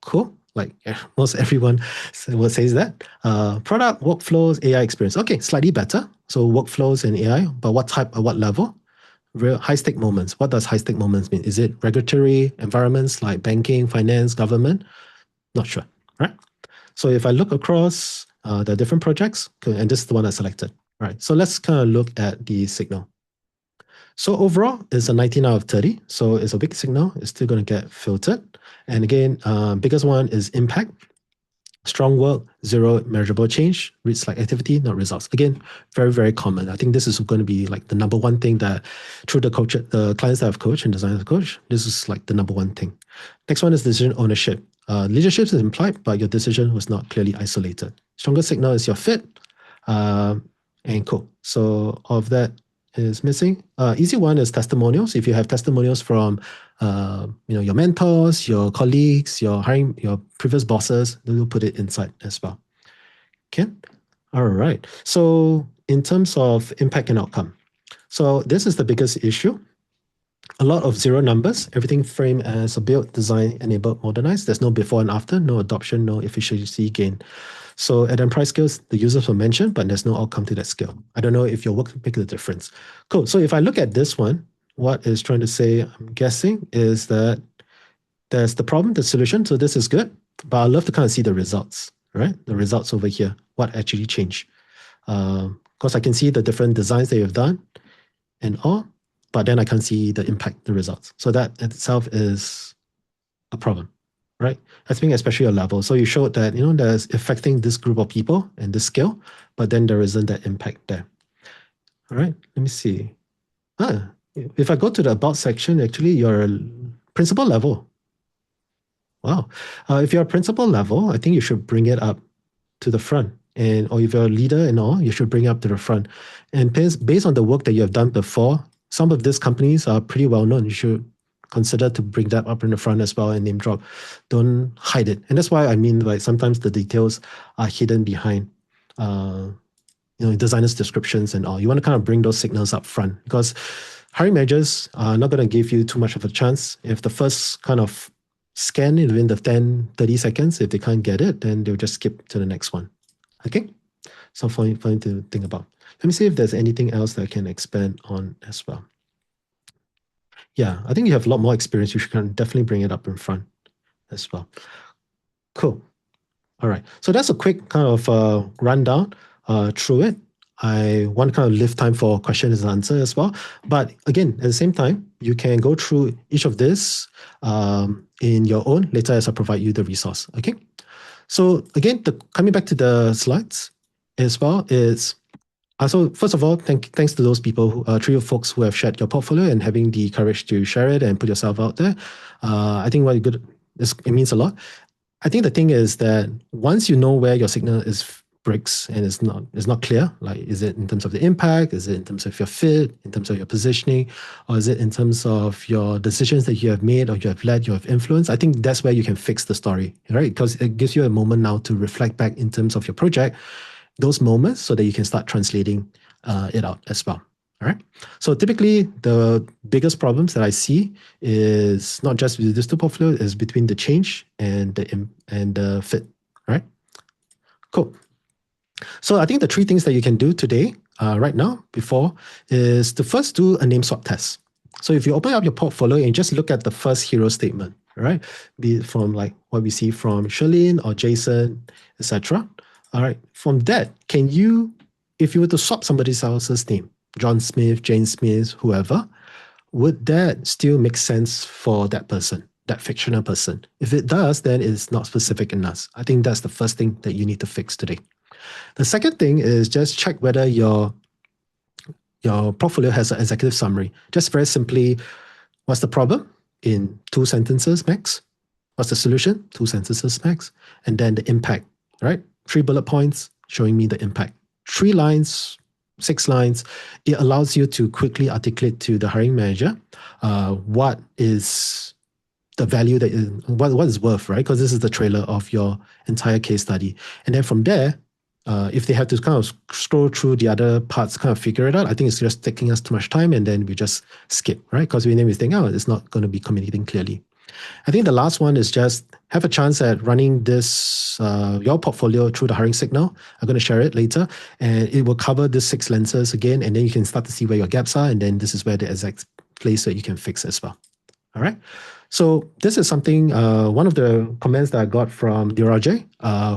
Cool. Like most everyone will say that. Product, workflows, AI experience. Okay, slightly better. So workflows and AI, but what type, what level? Real high stake moments. What does high stake moments mean? Is it regulatory environments like banking, finance, government? Not sure. Right. So if I look across the different projects, and this is the one I selected. Right. So let's kind of look at the signal. So overall, it's a 19 out of 30. So it's a big signal. It's still going to get filtered. And again, biggest one is impact. Strong work, zero measurable change, reads like activity, not results. Again, very, very common. I think this is going to be like the number one thing that through the clients that I've coached and designers I've coached, this is like the number one thing. Next one is decision ownership. Leadership is implied, but your decision was not clearly isolated. Stronger signal is your fit, and cool. So all of that is missing. Easy one is testimonials. If you have testimonials from your mentors, your colleagues, your previous bosses, then you'll put it inside as well. Okay. All right. So in terms of impact and outcome, so this is the biggest issue. A lot of zero numbers, everything framed as a build, design, enabled, modernized. There's no before and after, no adoption, no efficiency gain. So at enterprise scales, the users were mentioned, but there's no outcome to that scale. I don't know if your work makes a difference. Cool. So if I look at this one, what it's trying to say, I'm guessing, is that there's the problem, the solution. So this is good, but I'd love to kind of see the results, right? The results over here, what actually changed. Because I can see the different designs that you've done and all, but then I can't see the impact, the results. So that itself is a problem, right? I think especially a level. So you showed that, there's affecting this group of people and this scale, but then there isn't that impact there. All right, let me see. If I go to the about section, actually your principal level. Wow. If you're a principal level, I think you should bring it up to the front. Or if you're a leader and all, you should bring it up to the front. And based on the work that you have done before, some of these companies are pretty well known. You should consider to bring that up in the front as well and name drop. Don't hide it. And that's why I mean, like, sometimes the details are hidden behind designers' descriptions and all. You want to kind of bring those signals up front, because hiring managers are not going to give you too much of a chance. If the first kind of scan within the 10, 30 seconds, if they can't get it, then they'll just skip to the next one. Okay? So fun to think about. Let me see if there's anything else that I can expand on as well. Yeah, I think you have a lot more experience. You should definitely bring it up in front as well. Cool. All right. So that's a quick kind of rundown through it. I want to kind of leave time for questions and answer as well. But again, at the same time, you can go through each of this in your own later as I provide you the resource. Okay. So again, coming back to the slides as well is, so first of all, thanks to those people, three of folks who have shared your portfolio and having the courage to share it and put yourself out there. I think it means a lot. I think the thing is that once you know where your signal breaks and it's not clear, like, is it in terms of the impact? Is it in terms of your fit, in terms of your positioning, or is it in terms of your decisions that you have made or you have led, you have influenced? I think that's where you can fix the story, right? Because it gives you a moment now to reflect back in terms of your project, those moments, so that you can start translating it out as well. All right. So typically, the biggest problems that I see is not just with this two portfolio, is between the change and the fit. All right. Cool. So I think the three things that you can do today, right now, before, is to first do a name swap test. So if you open up your portfolio and just look at the first hero statement, right, be it from like what we see from Charlene or Jason, etc. All right. From that, if you were to swap somebody else's name, John Smith, Jane Smith, whoever, would that still make sense for that person, that fictional person? If it does, then it's not specific enough. I think that's the first thing that you need to fix today. The second thing is just check whether your portfolio has an executive summary. Just very simply, what's the problem in 2 sentences max? What's the solution? 2 sentences max. And then the impact, right? 3 bullet points showing me the impact. 3 lines, 6 lines. It allows you to quickly articulate to the hiring manager what is the value what is worth, right? Because this is the trailer of your entire case study. And then from there, if they have to kind of scroll through the other parts, kind of figure it out, I think it's just taking us too much time, and then we just skip, right? Because we think, it's not going to be communicating clearly. I think the last one is just have a chance at running this, your portfolio through the hiring signal. I'm going to share it later, and it will cover the 6 lenses again, and then you can start to see where your gaps are, and then this is where the exact place that you can fix as well. All right. So this is something, one of the comments that I got from Dirajay,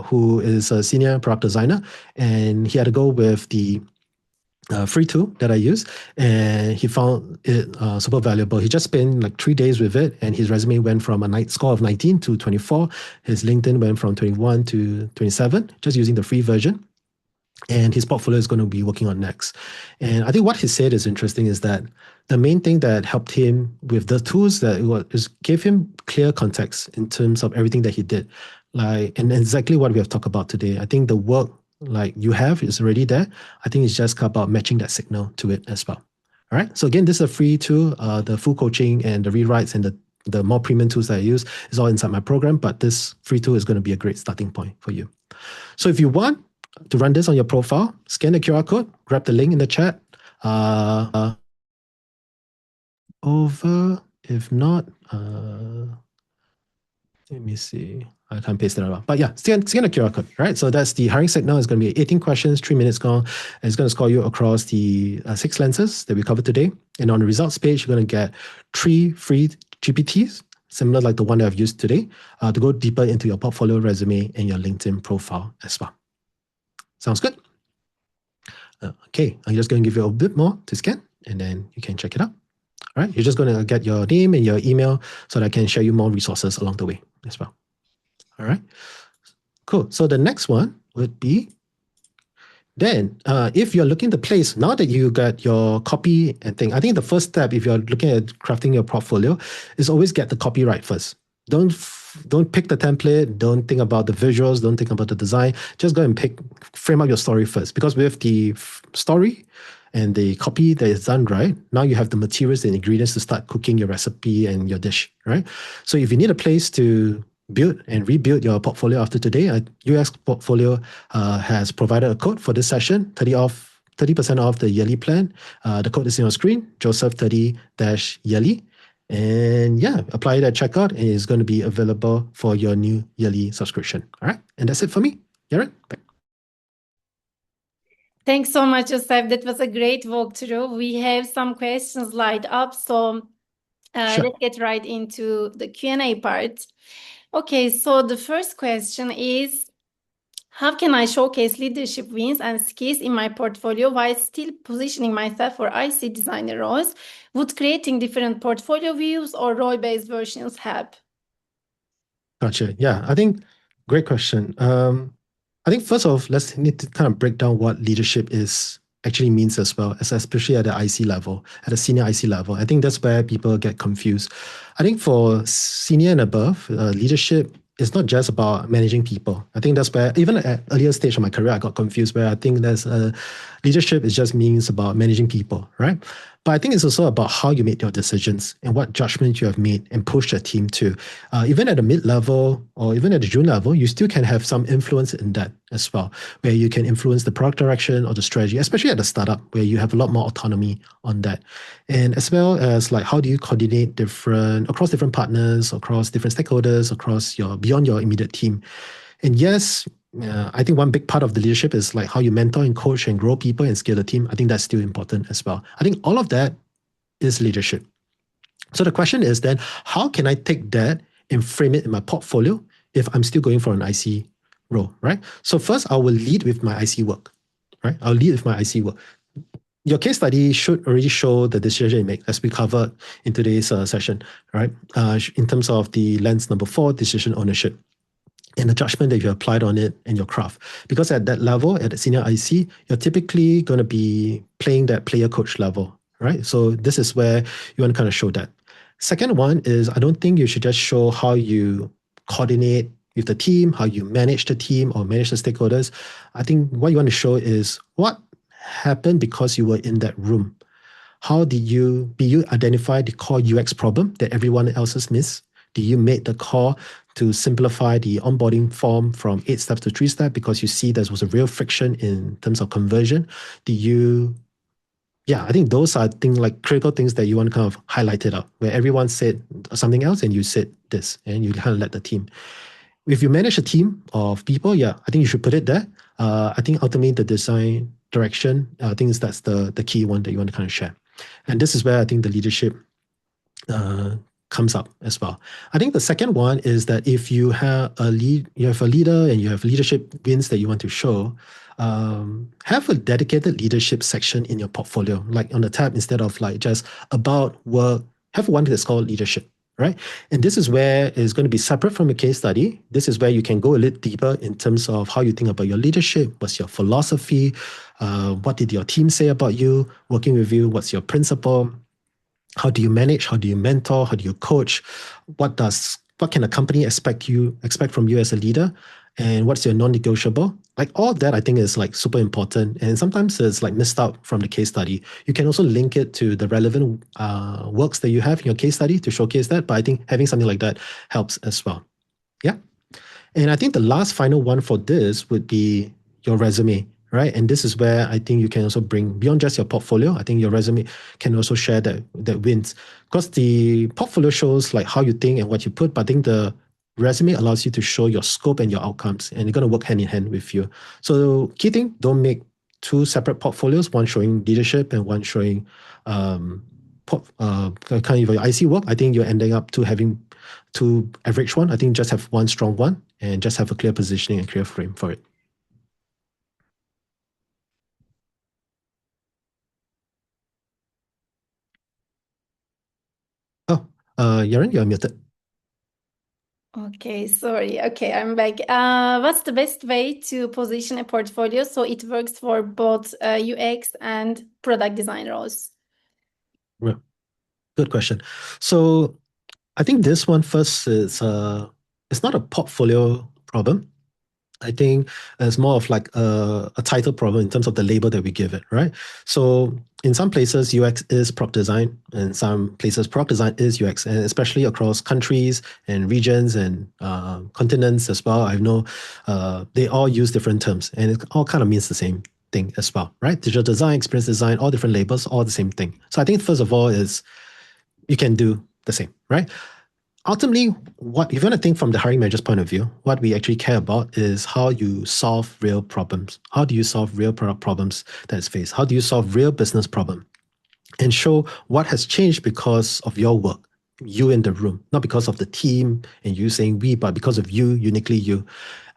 who is a senior product designer, and he had to go with the free tool that I use, and he found it super valuable. He just spent like 3 days with it, and his resume went from a night score of 19 to 24. His LinkedIn went from 21 to 27, just using the free version. And his portfolio is going to be working on next. And I think what he said is interesting is that the main thing that helped him with the tools that is gave him clear context in terms of everything that he did, like and exactly what we have talked about today. I think the work like you have is already there. I think it's just about matching that signal to it as well. All right. So again, this is a free tool. The full coaching and the rewrites and the more premium tools that I use is all inside my program. But this free tool is going to be a great starting point for you. So if you want to run this on your profile, scan the QR code, grab the link in the chat. Over. If not, let me see. I can't paste it out. But yeah, scan the QR code, right? So that's the hiring signal. It's going to be 18 questions, 3 minutes long. And it's going to score you across the 6 lenses that we covered today. And on the results page, you're going to get 3 free GPTs, similar like the one that I've used today, to go deeper into your portfolio, resume, and your LinkedIn profile as well. Sounds good? Okay, I'm just going to give you a bit more to scan, and then you can check it out. All right, you're just going to get your name and your email so that I can share you more resources along the way as well. All right, cool. So the next one would be then if you're looking to place, now that you got your copy and thing, I think the first step if you're looking at crafting your portfolio is always get the copyright first. Don't pick the template. Don't think about the visuals. Don't think about the design. Just go and frame up your story first. Because with the story and the copy that is done right, now you have the materials and ingredients to start cooking your recipe and your dish, right? So if you need a place to build and rebuild your portfolio after today, UXfolio has provided a code for this session, 30% off the yearly plan. The code is on your screen, Joseph30-yearly. And yeah, apply it at checkout and it's going to be available for your new yearly subscription. All right. And that's it for me. Yaren, back. Thanks so much, Joseph. That was a great walkthrough. We have some questions lined up, so Sure. let's get right into the Q&A part. Okay, so the first question is, how can I showcase leadership wins and skills in my portfolio while still positioning myself for IC designer roles? Would creating different portfolio views or role-based versions help? Gotcha. Yeah, I think great question. I think first off, let's need to kind of break down what leadership is actually means as well, especially at the IC level, at the senior IC level. I think that's where people get confused. I think for senior and above, leadership is not just about managing people. I think that's where, even at earlier stage of my career, I got confused where I think leadership is just means about managing people, right? But I think it's also about how you made your decisions and what judgment you have made and pushed your team to. Even at the mid-level or even at the junior level, you still can have some influence in that as well, where you can influence the product direction or the strategy, especially at the startup, where you have a lot more autonomy on that. And as well as like how do you coordinate across different partners, across different stakeholders, beyond your immediate team. And yes, I think one big part of the leadership is like how you mentor and coach and grow people and scale the team. I think that's still important as well. I think all of that is leadership. So the question is then, how can I take that and frame it in my portfolio if I'm still going for an IC role, right? So first, I will lead with my IC work, right? I'll lead with my IC work. Your case study should already show the decision you make, as we covered in today's session, right? In terms of the lens number 4, decision ownership, and the judgment that you applied on it and your craft. Because at that level, at the senior IC, you're typically going to be playing that player coach level, right? So this is where you want to kind of show that. Second one is, I don't think you should just show how you coordinate with the team, how you manage the team or manage the stakeholders. I think what you want to show is what happened because you were in that room. How did you identify the core UX problem that everyone else has missed? Did you make the call to simplify the onboarding form from 8 steps to 3 steps because you see there was a real friction in terms of conversion? I think those are things like critical things that you want to kind of highlight it up, where everyone said something else and you said this, and you kind of led the team. If you manage a team of people, I think you should put it there. I think ultimately the design direction, I think that's the key one that you want to kind of share. And this is where I think the leadership comes up as well. I think the second one is that if you have a leader and you have leadership wins that you want to show, have a dedicated leadership section in your portfolio, like on the tab, instead of like just about work, have one that's called leadership, right? And this is where it's going to be separate from a case study. This is where you can go a little deeper in terms of how you think about your leadership, what's your philosophy, what did your team say about you, working with you, what's your principle, how do you manage, how do you mentor, how do you coach, what can a company expect from you as a leader, and what's your non-negotiable. Like all of that I think is like super important, and sometimes it's like missed out from the case study. You can also link it to the relevant works that you have in your case study to showcase that, but I think having something like that helps as well. Yeah. And I think the last final one for this would be your resume, right? And this is where I think you can also bring beyond just your portfolio. I think your resume can also share that wins, because the portfolio shows like how you think and what you put, but I think the resume allows you to show your scope and your outcomes, and it's going to work hand in hand with you. So key thing, don't make two separate portfolios, one showing leadership and one showing kind of your IC work. I think you're ending up to having two average one. I think just have one strong one and just have a clear positioning and clear frame for it. Oh, Yaren, you're muted. Okay, sorry. Okay, I'm back. What's the best way to position a portfolio so it works for both UX and product design roles? Yeah, good question. So I think this one first is it's not a portfolio problem. I think it's more of like a title problem in terms of the label that we give it, right? So in some places, UX is product design, and some places, product design is UX, and especially across countries and regions and continents as well. I know they all use different terms, and it all kind of means the same thing as well, right? Digital design, experience design, all different labels, all the same thing. So I think first of all is you can do the same, right? Ultimately, what if you want to think from the hiring manager's point of view, what we actually care about is how you solve real problems. How do you solve real product problems that is faced? How do you solve real business problem? And show what has changed because of your work, you in the room, not because of the team and you saying we, but because of you, uniquely you.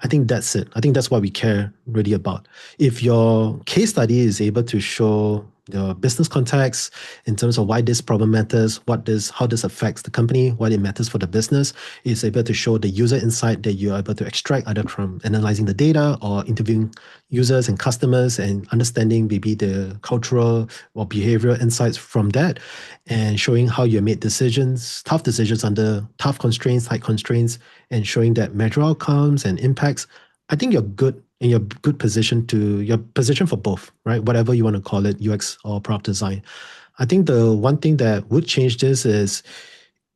I think that's it. I think that's what we care really about. If your case study is able to show the business context in terms of why this problem matters, how this affects the company, why it matters for the business, is able to show the user insight that you're able to extract either from analyzing the data or interviewing users and customers and understanding maybe the cultural or behavioral insights from that, and showing how you made tough decisions under tough constraints, tight constraints, and showing that measure outcomes and impacts. I think you're good in your good position to your position for both, right? Whatever you want to call it, UX or product design. I think the one thing that would change this is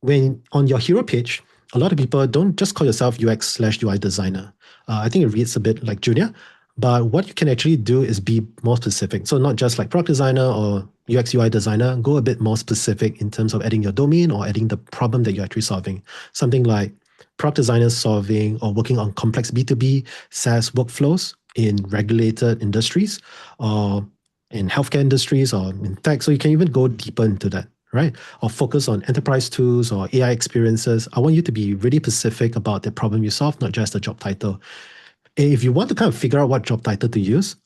when on your hero page, a lot of people don't just call yourself UX/UI designer. I think it reads a bit like junior, but what you can actually do is be more specific. So not just like product designer or UX/UI designer, go a bit more specific in terms of adding your domain or adding the problem that you're actually solving. Something like product designers solving or working on complex B2B SaaS workflows in regulated industries or in healthcare industries or in tech. So you can even go deeper into that, right? Or focus on enterprise tools or AI experiences. I want you to be really specific about the problem you solve, not just the job title. If you want to kind of figure out what job title to use,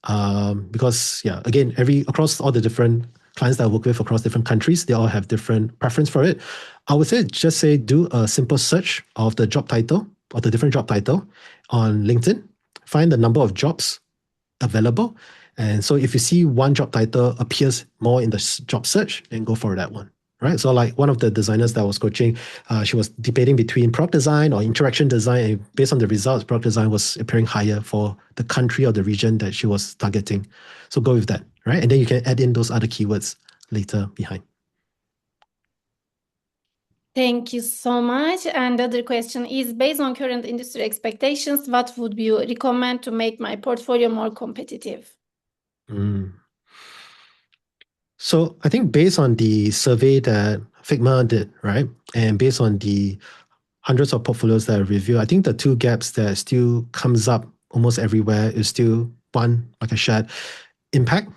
because yeah, again, across all the different clients that I work with across different countries, they all have different preference for it. I would say just say do a simple search of the job title or the different job title on LinkedIn. Find the number of jobs available, and so if you see one job title appears more in the job search, then go for that one. Right. So like one of the designers that I was coaching, she was debating between product design or interaction design. And based on the results, product design was appearing higher for the country or the region that she was targeting. So go with that. Right. And then you can add in those other keywords later behind. Thank you so much. And the other question is, based on current industry expectations, what would you recommend to make my portfolio more competitive? So I think based on the survey that Figma did, right, and based on the hundreds of portfolios that I review, I think the two gaps that still comes up almost everywhere is still one, like I shared, impact.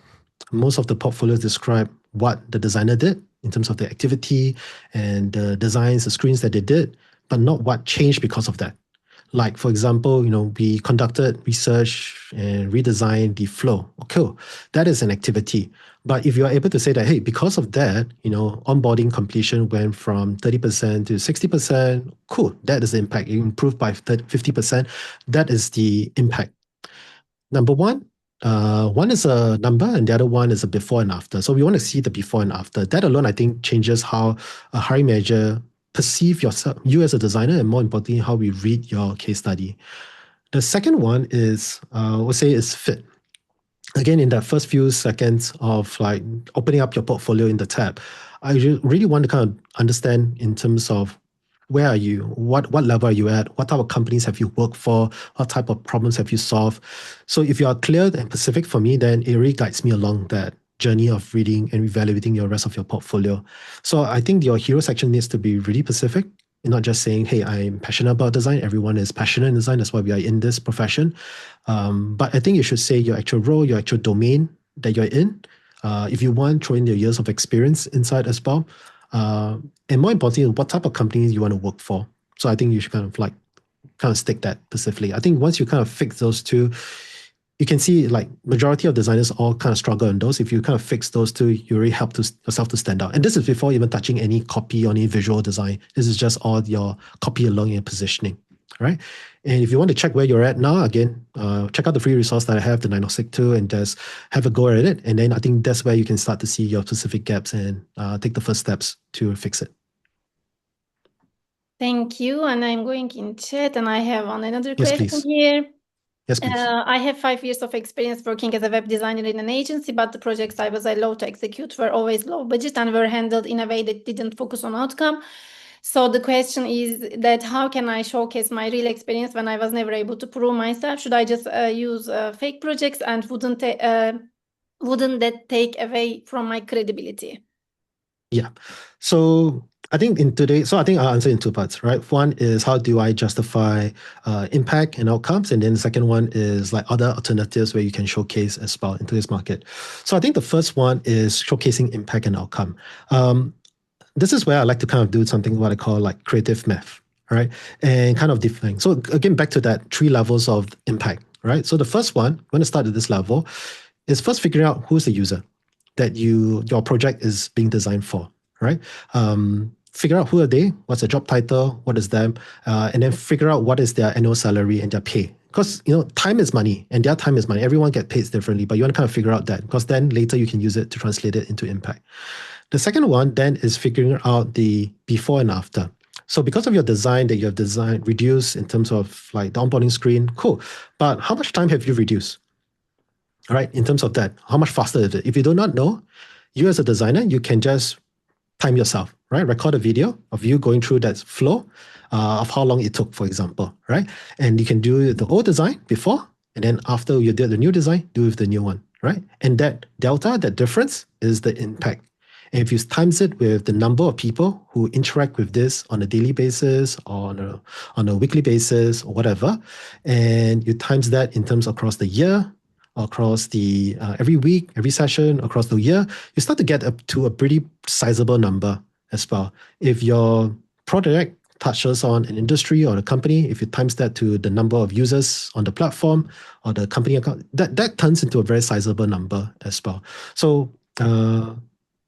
Most of the portfolios describe what the designer did in terms of the activity and the designs, the screens that they did, but not what changed because of that. Like, for example, we conducted research and redesigned the flow. Okay, that is an activity. But if you are able to say that, hey, because of that, onboarding completion went from 30% to 60%, cool, that is the impact. You improved by 50%. That is the impact. Number one is a number and the other one is a before and after. So we want to see the before and after. That alone, I think, changes how a hiring manager perceive you as a designer, and more importantly, how we read your case study. The second one is, we'll say, is fit. Again, in that first few seconds of like opening up your portfolio in the tab, I really want to kind of understand in terms of where are you, what level are you at, what type of companies have you worked for, what type of problems have you solved. So if you are clear and specific for me, then it really guides me along that journey of reading and evaluating your rest of your portfolio. So I think your hero section needs to be really specific. You're not just saying, hey, I'm passionate about design. Everyone is passionate in design. That's why we are in this profession. But I think you should say your actual role, your actual domain that you're in. If you want, throw in your years of experience inside as well. And more importantly, what type of companies you want to work for. So I think you should kind of stick that specifically. I think once you kind of fix those two, you can see like majority of designers all kind of struggle on those. If you kind of fix those two, you really help yourself to stand out. And this is before even touching any copy or any visual design. This is just all your copy along and positioning. All right. And if you want to check where you're at now, again, check out the free resource that I have, the diagnostic tool, and just have a go at it. And then I think that's where you can start to see your specific gaps and take the first steps to fix it. Thank you. And I'm going in chat and I have another Yes, question please. here. Yes, please. I have 5 years of experience working as a web designer in an agency, but the projects I was allowed to execute were always low budget and were handled in a way that didn't focus on outcome. So the question is that how can I showcase my real experience when I was never able to prove myself? Should I just use fake projects, and wouldn't that take away from my credibility? Yeah. So I think I think I'll answer in two parts, right? One is how do I justify impact and outcomes? And then the second one is like other alternatives where you can showcase as well in today's market. So I think the first one is showcasing impact and outcome. This is where I like to kind of do something what I call like creative math, right? And kind of define. So again, back to that 3 levels of impact, right? So the first one, when I start at this level, is first figuring out who's the user that your project is being designed for, right? Figure out who are they, what's the job title, what is them, and then figure out what is their annual salary and their pay. Because time is money, and their time is money. Everyone gets paid differently, but you want to kind of figure out that, because then later you can use it to translate it into impact. The second one then is figuring out the before and after. So because of your design that you have designed, reduced in terms of like the onboarding screen, cool. But how much time have you reduced? All right, in terms of that, how much faster is it? If you do not know, you as a designer, you can just time yourself, right? Record a video of you going through that flow of how long it took, for example, right? And you can do the old design before, and then after you did the new design, do with the new one, right? And that delta, that difference is the impact. And if you times it with the number of people who interact with this on a daily basis or on a weekly basis or whatever, and you times that in terms across the year, across the every week, every session, across the year, you start to get up to a pretty sizable number as well. If your project touches on an industry or a company, if you times that to the number of users on the platform or the company account, that turns into a very sizable number as well. So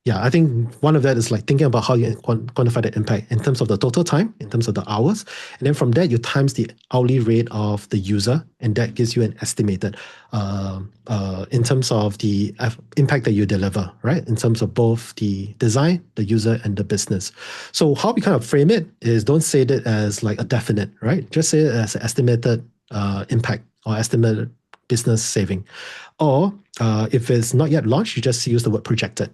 yeah, I think one of that is like thinking about how you quantify the impact in terms of the total time, in terms of the hours. And then from that, you times the hourly rate of the user, and that gives you an estimated in terms of the impact that you deliver, right? In terms of both the design, the user, and the business. So how we kind of frame it is don't say it as like a definite, right? Just say it as an estimated impact or estimated business saving. Or if it's not yet launched, you just use the word projected.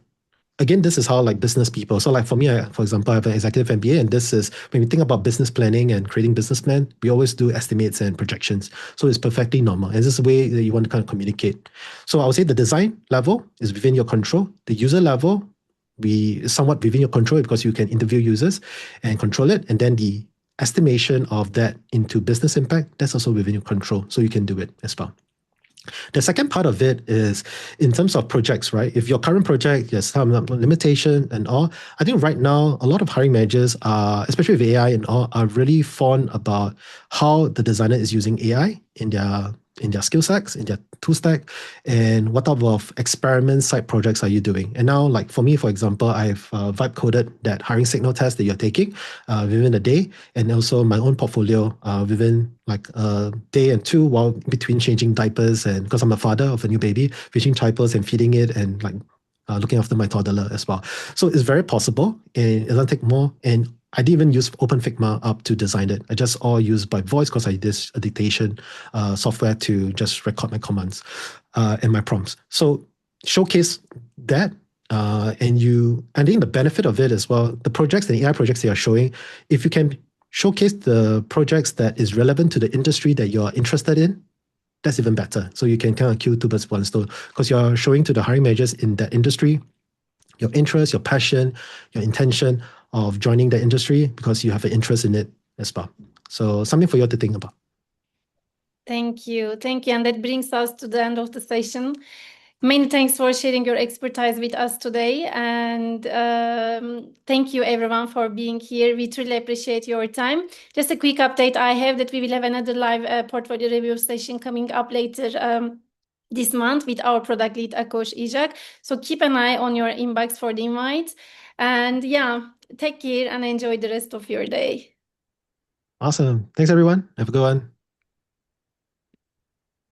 Again, this is how like business people. So like for me, for example, I have an executive MBA, and this is when we think about business planning and creating business plan, we always do estimates and projections. So it's perfectly normal. And this is the way that you want to kind of communicate. So I would say the design level is within your control. The user level, is somewhat within your control because you can interview users and control it. And then the estimation of that into business impact, that's also within your control. So you can do it as well. The second part of it is in terms of projects, right? If your current project, there's some limitation and all, I think right now, a lot of hiring managers are, especially with AI and all, are really fond about how the designer is using AI in their skill sets, in their tool stack, and what type of experiments, side projects are you doing? And now, like for me, for example, I've vibe coded that hiring signal test that you're taking within a day, and also my own portfolio within like a day and two, while between changing diapers, and because I'm a father of a new baby, changing diapers and feeding it, and like looking after my toddler as well. So it's very possible, and it doesn't take more. And I didn't even use OpenFigma up to design it. I just all use by voice because I use a dictation software to just record my commands and my prompts. So showcase that. I think the benefit of it as well, the projects, the AI projects they are showing, if you can showcase the projects that is relevant to the industry that you're interested in, that's even better. So you can kind of kill two birds with one stone because you're showing to the hiring managers in that industry your interest, your passion, your intention of joining the industry because you have an interest in it as well. So something for you to think about. Thank you. Thank you. And that brings us to the end of the session. Many thanks for sharing your expertise with us today. And thank you everyone for being here. We truly appreciate your time. Just a quick update I have that we will have another live portfolio review session coming up later this month with our product lead, Akosh Ijak. So keep an eye on your inbox for the invite. And yeah, take care and enjoy the rest of your day. Awesome. Thanks, everyone. Have a good one.